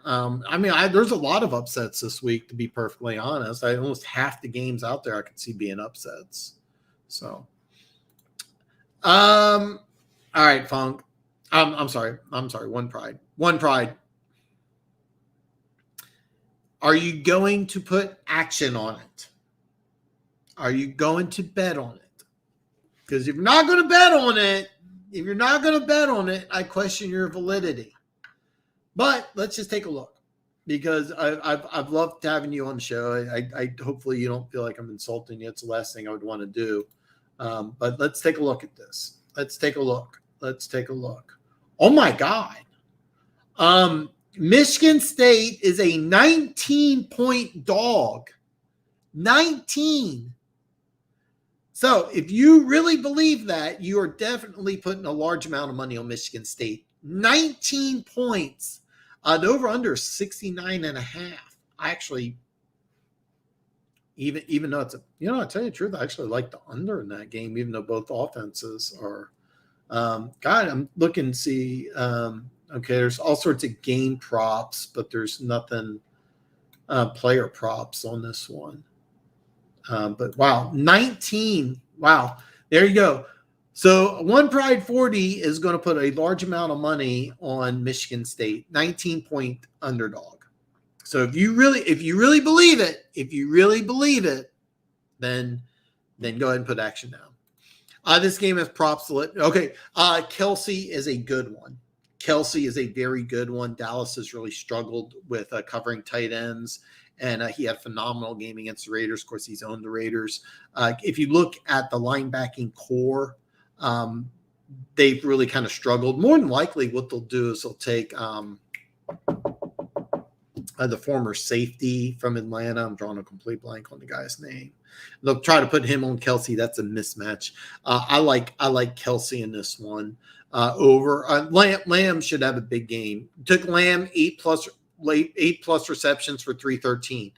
there's a lot of upsets this week, to be perfectly honest. Almost half the games out there I could see being upsets. So, all right, Funk. I'm sorry. One Pride. Are you going to put action on it? Are you going to bet on it? Because if you're not going to bet on it, I question your validity. But let's just take a look, because I've loved having you on the show. I hopefully you don't feel like I'm insulting you. It's the last thing I would want to do. But let's take a look at this. Let's take a look. Oh my God. Michigan State is a 19-point dog. 19. So if you really believe that, you are definitely putting a large amount of money on Michigan State. 19 points. The over-under is 69.5. I actually, even though it's I'll tell you the truth, I actually like the under in that game, even though both offenses are. I'm looking to see. Okay, there's all sorts of game props, but there's nothing player props on this one. But wow, 19. Wow, there you go. So One Pride 40 is going to put a large amount of money on Michigan State, 19-point underdog. So if you really believe it, then go ahead and put action down. This game has props. Okay, Kelsey is a good one. Kelsey is a very good one. Dallas has really struggled with covering tight ends, and he had a phenomenal game against the Raiders. Of course, he's owned the Raiders. If you look at the linebacking core, they've really kind of struggled. More than likely, what they'll do is they'll take the former safety from Atlanta. I'm drawing a complete blank on the guy's name. They'll try to put him on Kelsey. That's a mismatch. I like Kelsey in this one. Over Lamb should have a big game. Took Lamb 8+ receptions for 313.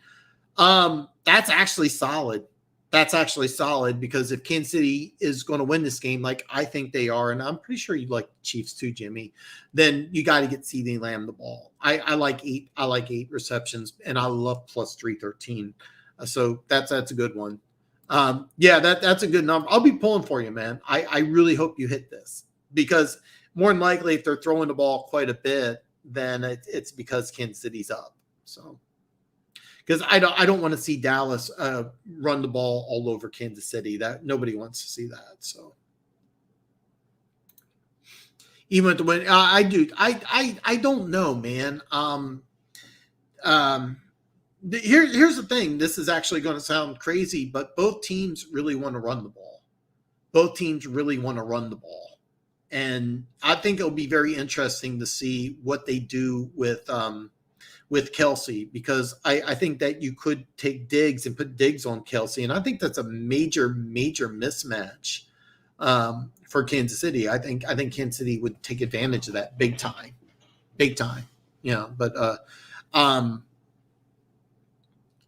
That's actually solid. Because if Kansas City is going to win this game, like I think they are, and I'm pretty sure you like the Chiefs too, Jimmy, then you got to get CeeDee Lamb the ball. I like 8 receptions, and I love plus 313. So that's a good one. Yeah, that's a good number. I'll be pulling for you, man. I really hope you hit this, because more than likely, if they're throwing the ball quite a bit, then it's because Kansas City's up. So, because I don't want to see Dallas run the ball all over Kansas City. That nobody wants to see that. So, even with the win, I do. I don't know, man. Here's the thing. This is actually going to sound crazy, but both teams really want to run the ball. Both teams really want to run the ball. And I think it'll be very interesting to see what they do with Kelsey, because I think that you could take Diggs and put Diggs on Kelsey. And I think that's a major mismatch for Kansas City. I think Kansas City would take advantage of that big time. Yeah. But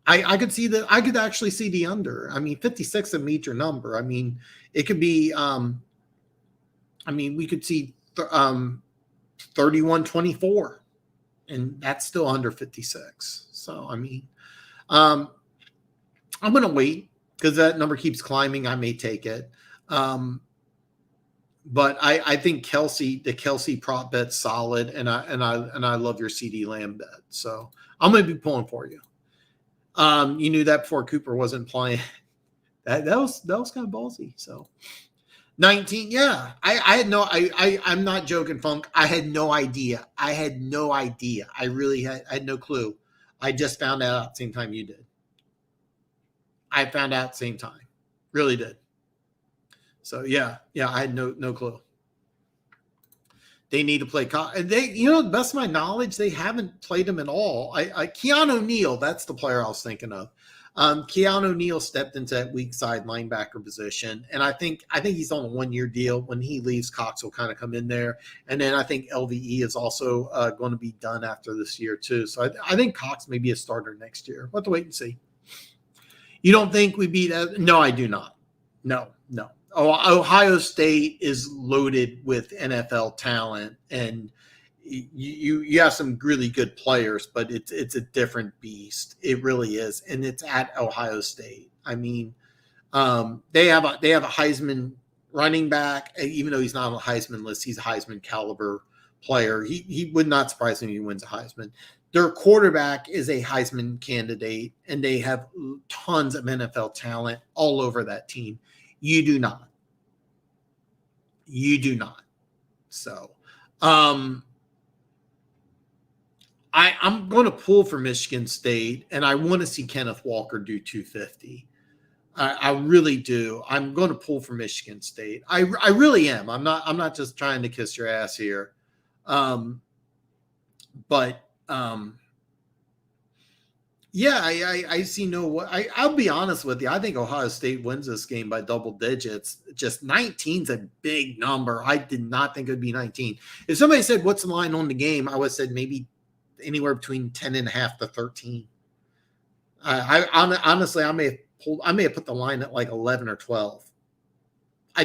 I could see that. I could actually see the under. I mean, 56 a major number. I mean, it could be, we could see 31-24, and that's still under 56. So, I'm going to wait because that number keeps climbing. I may take it. But I think the Kelsey prop bet's solid, and I love your CD Lamb bet. So I'm going to be pulling for you. You knew that before Cooper wasn't playing. That was kind of ballsy. So 19, yeah. I'm not joking, Funk. I had no idea. I had no clue. I just found out at the same time you did. I found out at the same time. Really did. So yeah, I had no clue. They need to play. The best of my knowledge, they haven't played him at all. Keanu Neal, that's the player I was thinking of. Keanu Neal stepped into that weak side linebacker position, and I think he's on a 1-year deal. When he leaves, Cox will kind of come in there, and then I think LVE is also going to be done after this year too. So I think Cox may be a starter next year. We'll have to wait and see. You don't think we beat? No, I do not. No. Ohio State is loaded with NFL talent, and you have some really good players, but it's a different beast. It really is, and it's at Ohio State. I mean, they have a Heisman running back, even though he's not on the Heisman list. He's a Heisman caliber player. He would not surprise me if he wins a Heisman. Their quarterback is a Heisman candidate, and they have tons of NFL talent all over that team. You do not. So, I'm going to pull for Michigan State, and I want to see Kenneth Walker do 250. I really do. I'm going to pull for Michigan State. I really am. I'm not just trying to kiss your ass here. Yeah, I see I'll be honest with you. I think Ohio State wins this game by double digits. Just 19's a big number. I did not think it would be 19. If somebody said, what's the line on the game? I would have said maybe anywhere between 10.5 to 13. Honestly, I may have put the line at like 11 or 12.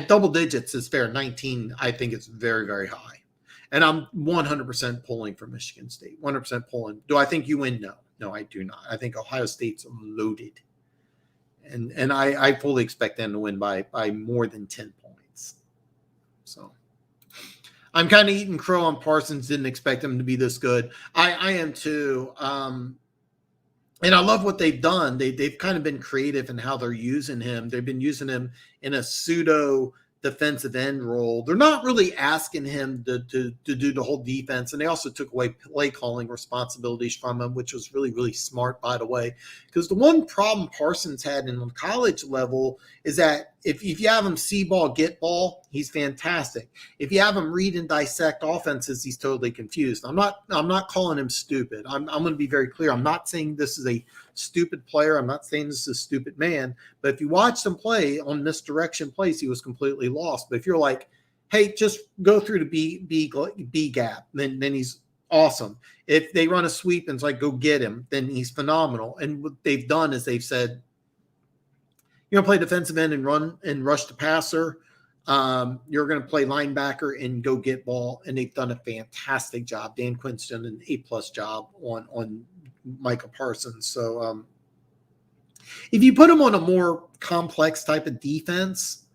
Double digits is fair. 19, I think it's very, very high. And I'm 100% pulling for Michigan State. 100% pulling. Do I think you win? No, I do not. I think Ohio State's loaded. And I fully expect them to win by more than 10 points. So I'm kind of eating crow on Parsons. Didn't expect him to be this good. I am too. And I love what they've done. They've kind of been creative in how they're using him. They've been using him in a pseudo defensive end role. They're not really asking him to do the whole defense. And they also took away play calling responsibilities from him, which was really, really smart, by the way. Because the one problem Parsons had in the college level is that if you have him see ball, get ball, he's fantastic. If you have him read and dissect offenses, he's totally confused. I'm not calling him stupid. I'm going to be very clear. I'm not saying this is a stupid player. I'm not saying this is a stupid man. But if you watched him play on misdirection plays, he was completely lost. But if you're like, hey, just go through the B gap, then he's awesome. If they run a sweep and it's like, go get him, then he's phenomenal. And what they've done is they've said, you're going to play defensive end and run and rush the passer. You're going to play linebacker and go get ball. And they've done a fantastic job. Dan Quinn's done an A+ job on Micah Parsons. So If you put him on a more complex type of defense,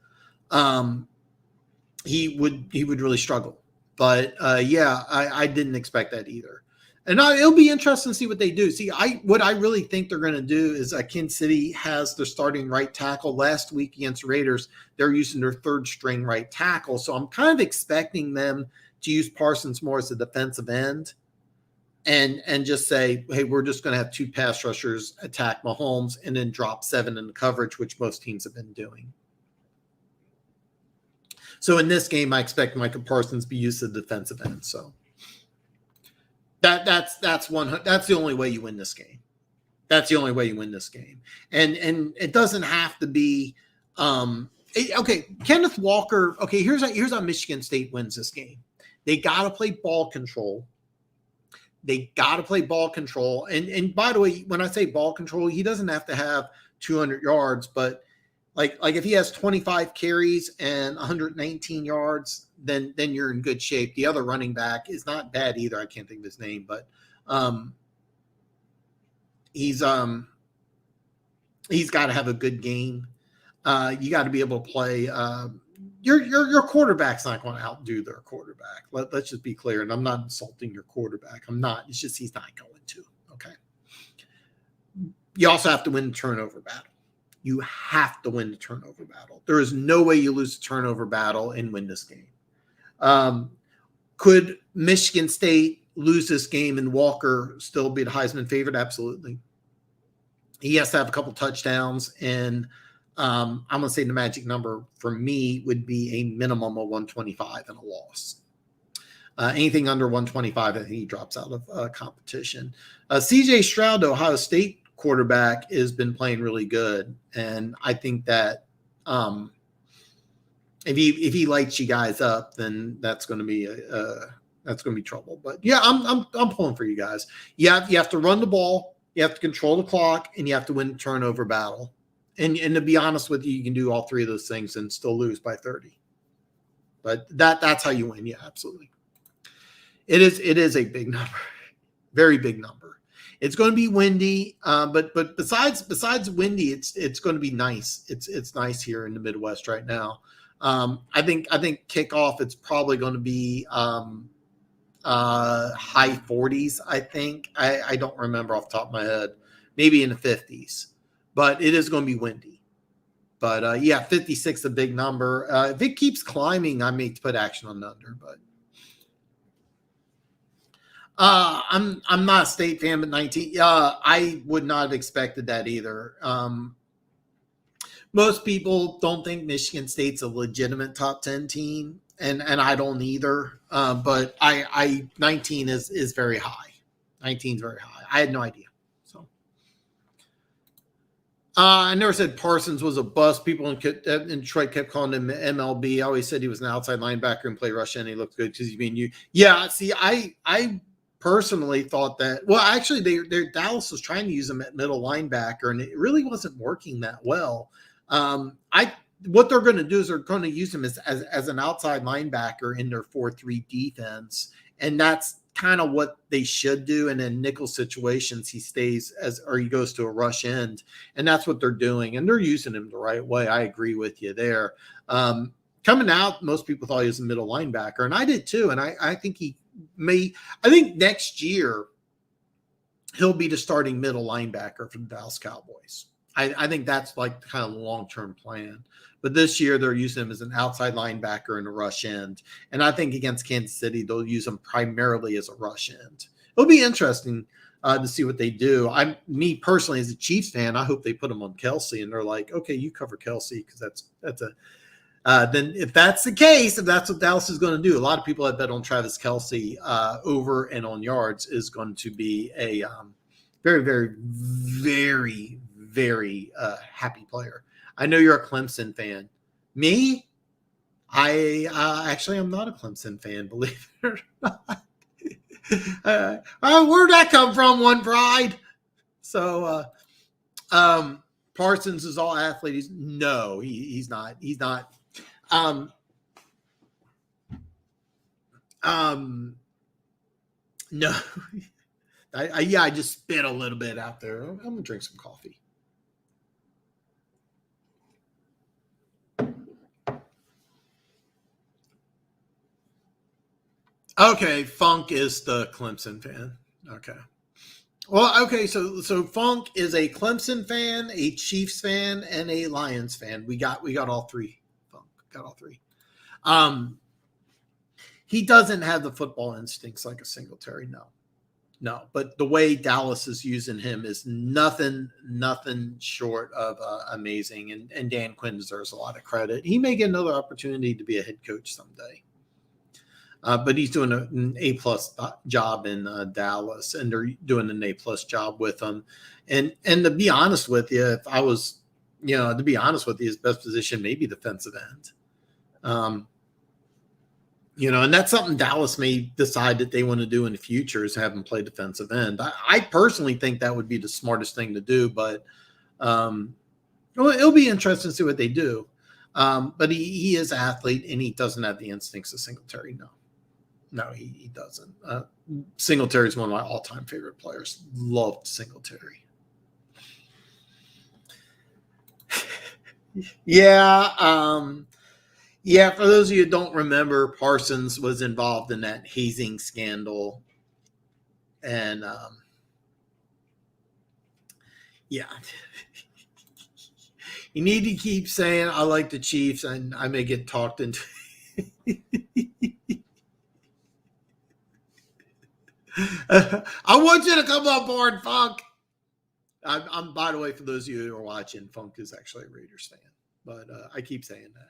he would really struggle. But yeah, I didn't expect that either. And it'll be interesting to see what they do. See, what I really think they're going to do is Kansas City has their starting right tackle. Last week against Raiders, they're using their third string right tackle. So I'm kind of expecting them to use Parsons more as a defensive end and just say, hey, we're just going to have two pass rushers attack Mahomes and then drop 7 in the coverage, which most teams have been doing. So in this game, I expect Micah Parsons to be used as a defensive end. So that's the only way you win this game. That's the only way you win this game. And it doesn't have to be okay. Kenneth Walker. Okay, here's how Michigan State wins this game. They got to play ball control. And by the way, when I say ball control, he doesn't have to have 200 yards, but like if he has 25 carries and 119 yards, then you're in good shape. The other running back is not bad either. I can't think of his name, but he's got to have a good game. You got to be able to play. Your quarterback's not going to outdo their quarterback. Let's just be clear. And I'm not insulting your quarterback. I'm not. It's just he's not going to. Okay. You also have to win the turnover battle. You have to win the turnover battle. There is no way you lose the turnover battle and win this game. Could Michigan State lose this game and Walker still be the Heisman favorite? Absolutely. He has to have a couple touchdowns, and I'm going to say the magic number for me would be a minimum of 125 and a loss. Anything under 125, I think he drops out of competition. CJ Stroud, the Ohio State quarterback, has been playing really good, and I think that if he lights you guys up, then that's going to be trouble. But yeah, I'm pulling for you guys. You have to run the ball, you have to control the clock, and you have to win the turnover battle. And to be honest with you, you can do all three of those things and still lose by 30. But that's how you win. Yeah, absolutely. It is a big number, very big number. It's going to be windy, but besides windy, it's going to be nice. It's nice here in the Midwest right now. I think kickoff, it's probably going to be high 40s. I think I don't remember off the top of my head, maybe in the 50s, but it is going to be windy. But yeah, 56 a big number. If it keeps climbing, I may put action on the under, but. I'm not a State fan, but 19. I would not have expected that either. Most people don't think Michigan State's a legitimate top 10 team, and I don't either. But I 19 is very high. 19 is very high. I had no idea. So I never said Parsons was a bust. People in Detroit kept calling him MLB. I always said he was an outside linebacker and play rush, and he looked good because he's being you. Yeah, see, I personally thought that, well, actually Dallas was trying to use him at middle linebacker, and it really wasn't working that well. What they're going to do is they're going to use him as an outside linebacker in their 4-3 defense, and that's kind of what they should do. And in nickel situations, he stays or he goes to a rush end, and that's what they're doing, and they're using him the right way. I agree with you there. Coming out, most people thought he was a middle linebacker, and I did too, and I think he I think next year he'll be the starting middle linebacker for the Dallas Cowboys. I think that's like kind of the long-term plan. But this year they're using him as an outside linebacker and a rush end. And I think against Kansas City, they'll use him primarily as a rush end. It'll be interesting to see what they do. Me personally, as a Chiefs fan, I hope they put him on Kelsey and they're like, okay, you cover Kelsey because that's a then if that's the case, if that's what Dallas is going to do, a lot of people that bet on Travis Kelsey over and on yards is going to be a very, very, very, very happy player. I know you're a Clemson fan. Me, I actually am not a Clemson fan, believe it or not. Where'd that come from, One Pride? So Parsons is all athlete. No, he's not. He's not. No. I just spit a little bit out there. I'm gonna drink some coffee. Okay, Funk is the Clemson fan. Okay. Well, okay, so Funk is a Clemson fan, a Chiefs fan, and a Lions fan. We got all three. Funk got all three. Um, he doesn't have the football instincts like a Singletary. No, no. But the way Dallas is using him is nothing short of amazing. And Dan Quinn deserves a lot of credit. He may get another opportunity to be a head coach someday. But he's doing an A+ job in Dallas, and they're doing an A+ job with him. And to be honest with you, if I was, to be honest with you, his best position may be defensive end. And that's something Dallas may decide that they want to do in the future is have him play defensive end. I personally think that would be the smartest thing to do, but it'll be interesting to see what they do. But he is an athlete, and he doesn't have the instincts of Singletary. No, he doesn't. Singletary is one of my all-time favorite players. Loved Singletary. Yeah. Yeah, for those of you who don't remember, Parsons was involved in that hazing scandal. And yeah. You need to keep saying, I like the Chiefs, and I may get talked into I want you to come on board, Funk. I'm by the way, for those of you who are watching, Funk is actually a Raiders fan, but I keep saying that.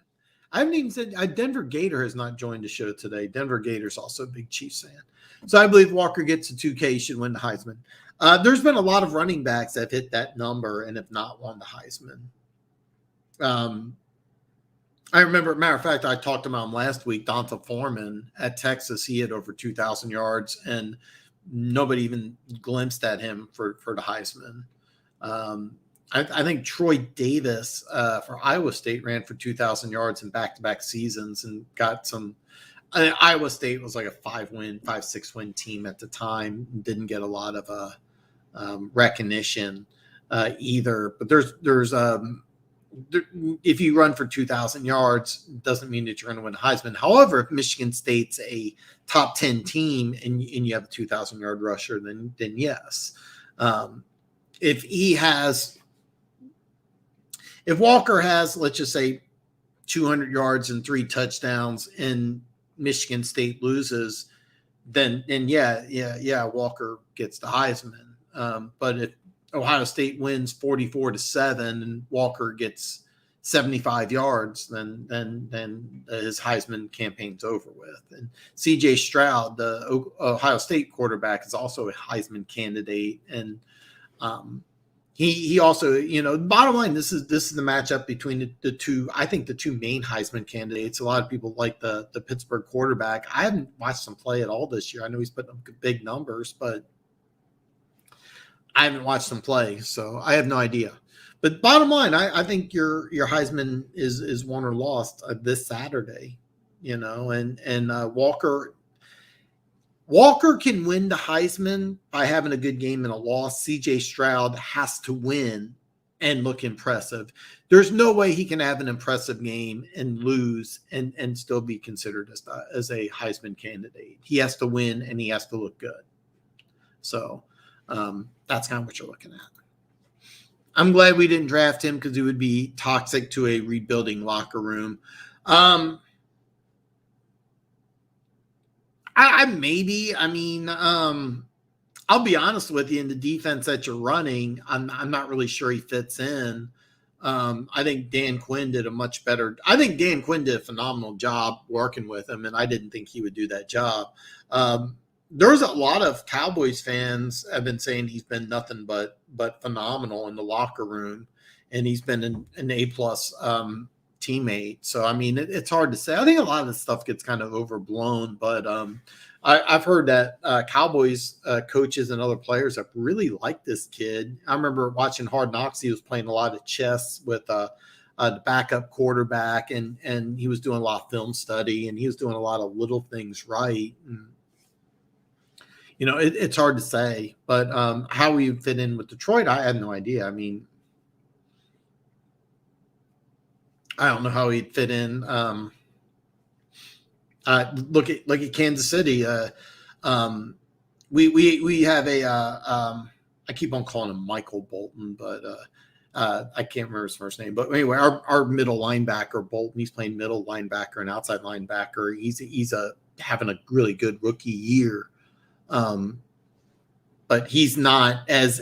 I haven't even said Denver Gator has not joined the show today. Denver Gator's also a big Chiefs fan. So I believe Walker gets a 2K, should win the Heisman. There's been a lot of running backs that have hit that number and have not won the Heisman. I remember, matter of fact, I talked about him last week, Donta Foreman at Texas. He had over 2,000 yards, and nobody even glimpsed at him for the Heisman. I think Troy Davis for Iowa State ran for 2,000 yards in back-to-back seasons and got some. Iowa State was like a 5-6 win team at the time. Didn't get a lot of recognition either. But there's if you run for 2,000 yards, doesn't mean that you're going to win a Heisman. However, if Michigan State's a top 10 team and you have a 2,000-yard rusher, then yes. If Walker has, let's just say, 200 yards and 3 touchdowns and Michigan State loses, then yeah, Walker gets the Heisman. But if Ohio State wins 44-7 and Walker gets 75 yards, then his Heisman campaign's over with. And CJ Stroud, the Ohio State quarterback, is also a Heisman candidate. And he also, bottom line, this is the matchup between the two. I think the two main Heisman candidates. A lot of people like the Pittsburgh quarterback. I haven't watched him play at all this year. I know he's putting up big numbers, but I haven't watched him play, so I have no idea. But bottom line, I think your Heisman is won or lost this Saturday, and Walker can win the Heisman by having a good game and a loss. CJ Stroud has to win and look impressive. There's no way he can have an impressive game and lose and still be considered as a Heisman candidate. He has to win and he has to look good. So that's kind of what you're looking at. I'm glad we didn't draft him because he would be toxic to a rebuilding locker room. I'll be honest with you. In the defense that you're running, I'm not really sure he fits in. I think Dan Quinn did a phenomenal job working with him, and I didn't think he would do that job. There's a lot of Cowboys fans have been saying he's been nothing but phenomenal in the locker room, and he's been an A+ teammate. So, it's hard to say. I think a lot of this stuff gets kind of overblown, but I've heard that Cowboys coaches and other players have really liked this kid. I remember watching Hard Knocks. He was playing a lot of chess with the backup quarterback, and he was doing a lot of film study, and he was doing a lot of little things right. And, it's hard to say, but how he would fit in with Detroit, I have no idea. I don't know how he'd fit in. Look at Kansas City. We have I keep on calling him Michael Bolton, but I can't remember his first name. But anyway, our middle linebacker Bolton, he's playing middle linebacker and outside linebacker. He's having a really good rookie year. But he's not as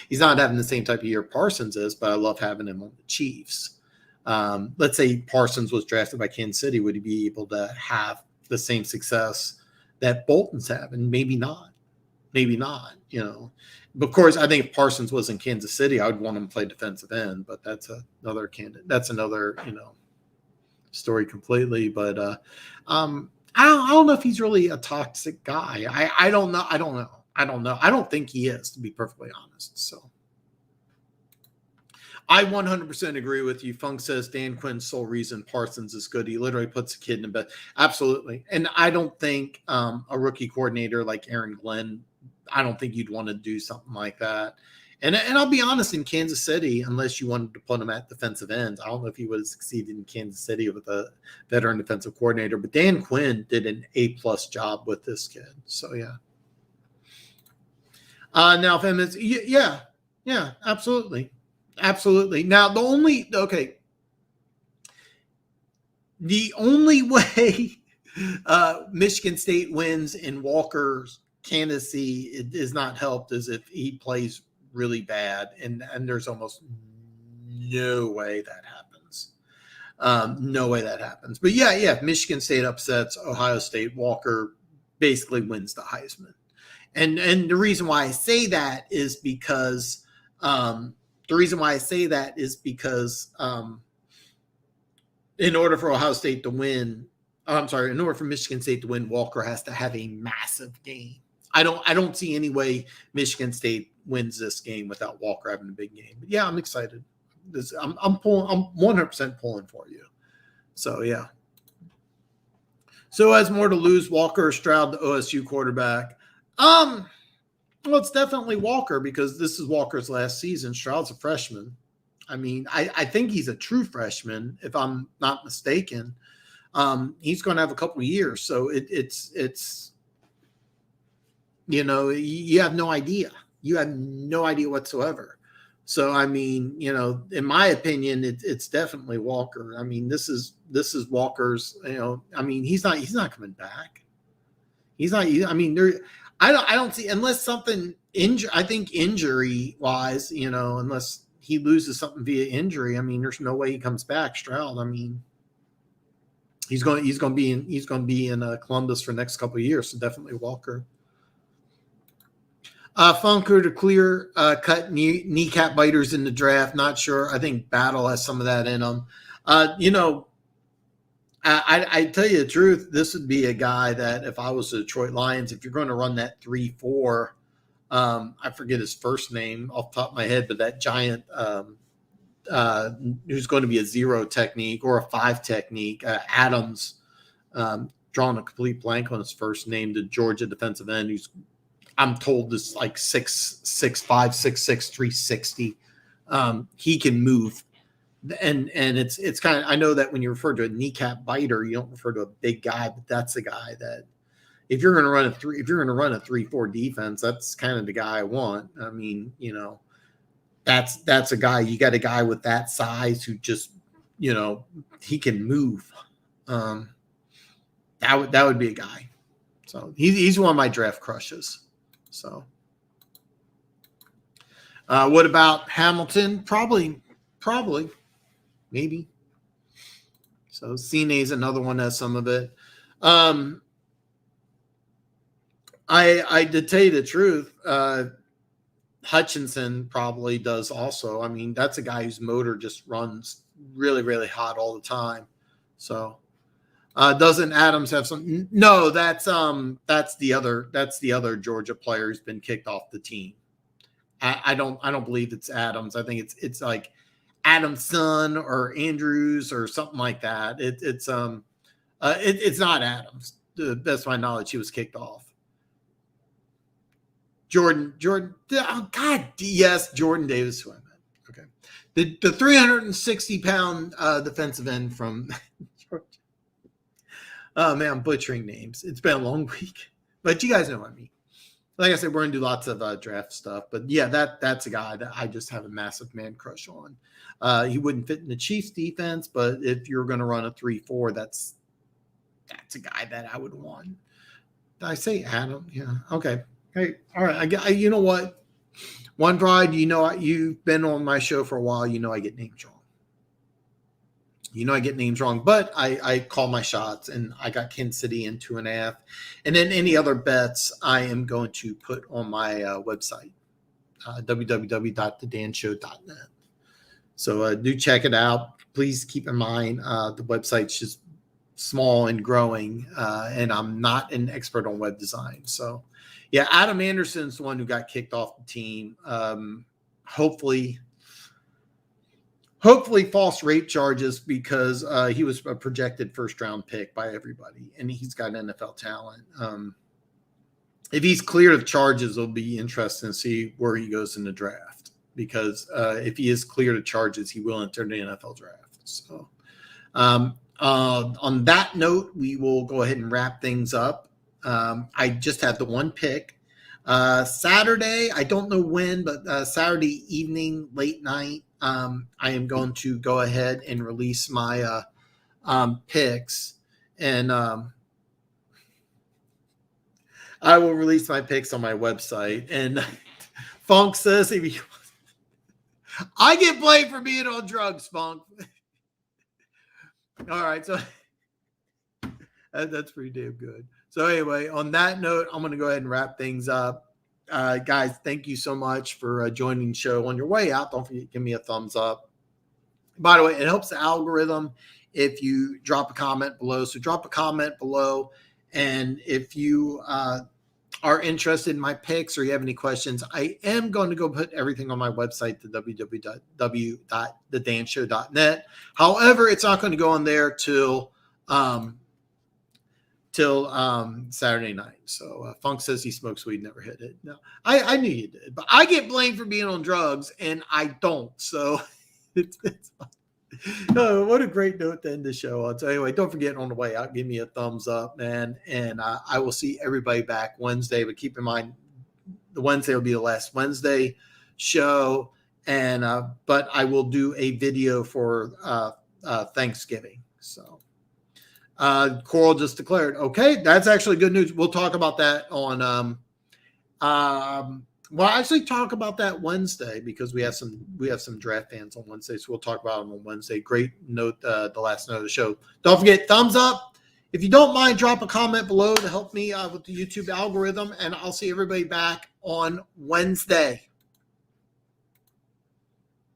he's not having the same type of year Parsons is. But I love having him on the Chiefs. Let's say Parsons was drafted by Kansas City, would he be able to have the same success that Bolton's having? Maybe not. Of course, I think if Parsons was in Kansas City, I would want him to play defensive end, but that's another candidate. That's another, story completely. But I don't know if he's really a toxic guy. I don't know. I don't think he is, to be perfectly honest. So I 100% agree with you. Funk says Dan Quinn's sole reason Parsons is good. He literally puts a kid in bed. Absolutely. And I don't think a rookie coordinator like Aaron Glenn, I don't think you'd want to do something like that. And I'll be honest, in Kansas City, unless you wanted to put him at defensive ends, I don't know if he would have succeeded in Kansas City with a veteran defensive coordinator. But Dan Quinn did an A-plus job with this kid. So, yeah. Now, if Emmett, yeah, absolutely. Absolutely. Now, the only way Michigan State wins in Walker's candidacy is not helped is if he plays really bad, and there's almost no way that happens. No way that happens. But yeah, if Michigan State upsets Ohio State, Walker basically wins the Heisman. And the reason why I say that is because in order for Ohio State to win, in order for Michigan State to win, Walker has to have a massive game. I don't see any way Michigan State wins this game without Walker having a big game. But yeah, I'm excited. I'm 100% pulling for you. So yeah. So has more to lose, Walker or Stroud, the OSU quarterback? Well, it's definitely Walker because this is Walker's last season. Stroud's a freshman. I mean, I think he's a true freshman, if I'm not mistaken. He's going to have a couple of years. So it's you have no idea. You have no idea whatsoever. So, I mean, in my opinion, it's definitely Walker. I mean, this is Walker's, I mean, he's not coming back. He's not, I mean, I don't see, unless something I think injury wise, unless he loses something via injury, I mean, there's no way he comes back. Stroud, I mean, he's going to be in Columbus for the next couple of years. So definitely Walker. Funker to clear cut kneecap biters in the draft. Not sure. I think Battle has some of that in them. I tell you the truth, this would be a guy that if I was the Detroit Lions, if you're going to run that 3-4, I forget his first name off the top of my head, but that giant who's going to be a 0 technique or a 5 technique, Adams, drawing a complete blank on his first name, the Georgia defensive end, who's I'm told this like 6'5", 6'6", 360. He can move. And it's kind of, I know that when you refer to a kneecap biter, you don't refer to a big guy, but that's a guy that if you're going to run a 3-4 defense, that's kind of the guy I want. I mean, that's a guy, you got a guy with that size who just, he can move. That would be a guy. So he's one of my draft crushes. So what about Hamilton? Probably, maybe. So Cine is another one that has some of it. I to tell you the truth, Hutchinson probably does also. I mean, that's a guy whose motor just runs really, really hot all the time. So doesn't Adams have some? No, that's the other Georgia player who's been kicked off the team. I don't believe it's Adams. I think it's like Adam's son or Andrews or something like that. It's not Adams. To the best of my knowledge, he was kicked off. Jordan. Oh God, yes, Jordan Davis. Who I meant. Okay, the 360-pound defensive end from Georgia. Oh man, I'm butchering names. It's been a long week, but you guys know what I mean. Like I said, we're gonna do lots of draft stuff, but yeah, that's a guy that I just have a massive man crush on. He wouldn't fit in the Chiefs defense, but if you're gonna run a 3-4, that's a guy that I would want. Did I say Adam? Yeah. Okay. Hey, all right. You know what? One Pride, you've been on my show for a while. You know I get names wrong. I get names wrong, but I call my shots, and I got Kansas City in 2.5. And then any other bets I am going to put on my website, www.thedanshow.net. So do check it out. Please keep in mind the website's just small and growing, and I'm not an expert on web design. So, yeah, Adam Anderson's the one who got kicked off the team. Hopefully false rape charges, because he was a projected first-round pick by everybody, and he's got NFL talent. If he's cleared of charges, it'll be interesting to see where he goes in the draft, because if he is cleared of charges, he will enter the NFL draft. So, on that note, we will go ahead and wrap things up. I just have the one pick. Saturday, I don't know when, but Saturday evening, late night, I am going to go ahead and release my picks. And I will release my picks on my website. And Funk says, I get blamed for being on drugs, Funk. All right, so that's pretty damn good. So anyway, on that note, I'm going to go ahead and wrap things up. Guys, thank you so much for joining the show. On your way out, don't forget to give me a thumbs up. By the way, it helps the algorithm if you drop a comment below. So drop a comment below. And if you are interested in my picks or you have any questions, I am going to go put everything on my website, the www.thedanshow.net. However, it's not going to go on there till Saturday night. So Funk says he smokes weed, never hit it. No, I knew you did, but I get blamed for being on drugs, and I don't. So it's oh, what a great note to end the show on. So anyway, don't forget, on the way out, give me a thumbs up, man. And I will see everybody back Wednesday. But keep in mind, the Wednesday will be the last Wednesday show. And but I will do a video for Thanksgiving. So Coral just declared, okay, that's actually good news. We'll talk about that on we'll actually talk about that Wednesday, because we have some draft fans on Wednesday, so we'll talk about them on Wednesday. Great note, the last note of the show. Don't forget, thumbs up. If you don't mind, drop a comment below to help me with the YouTube algorithm, and I'll see everybody back on Wednesday.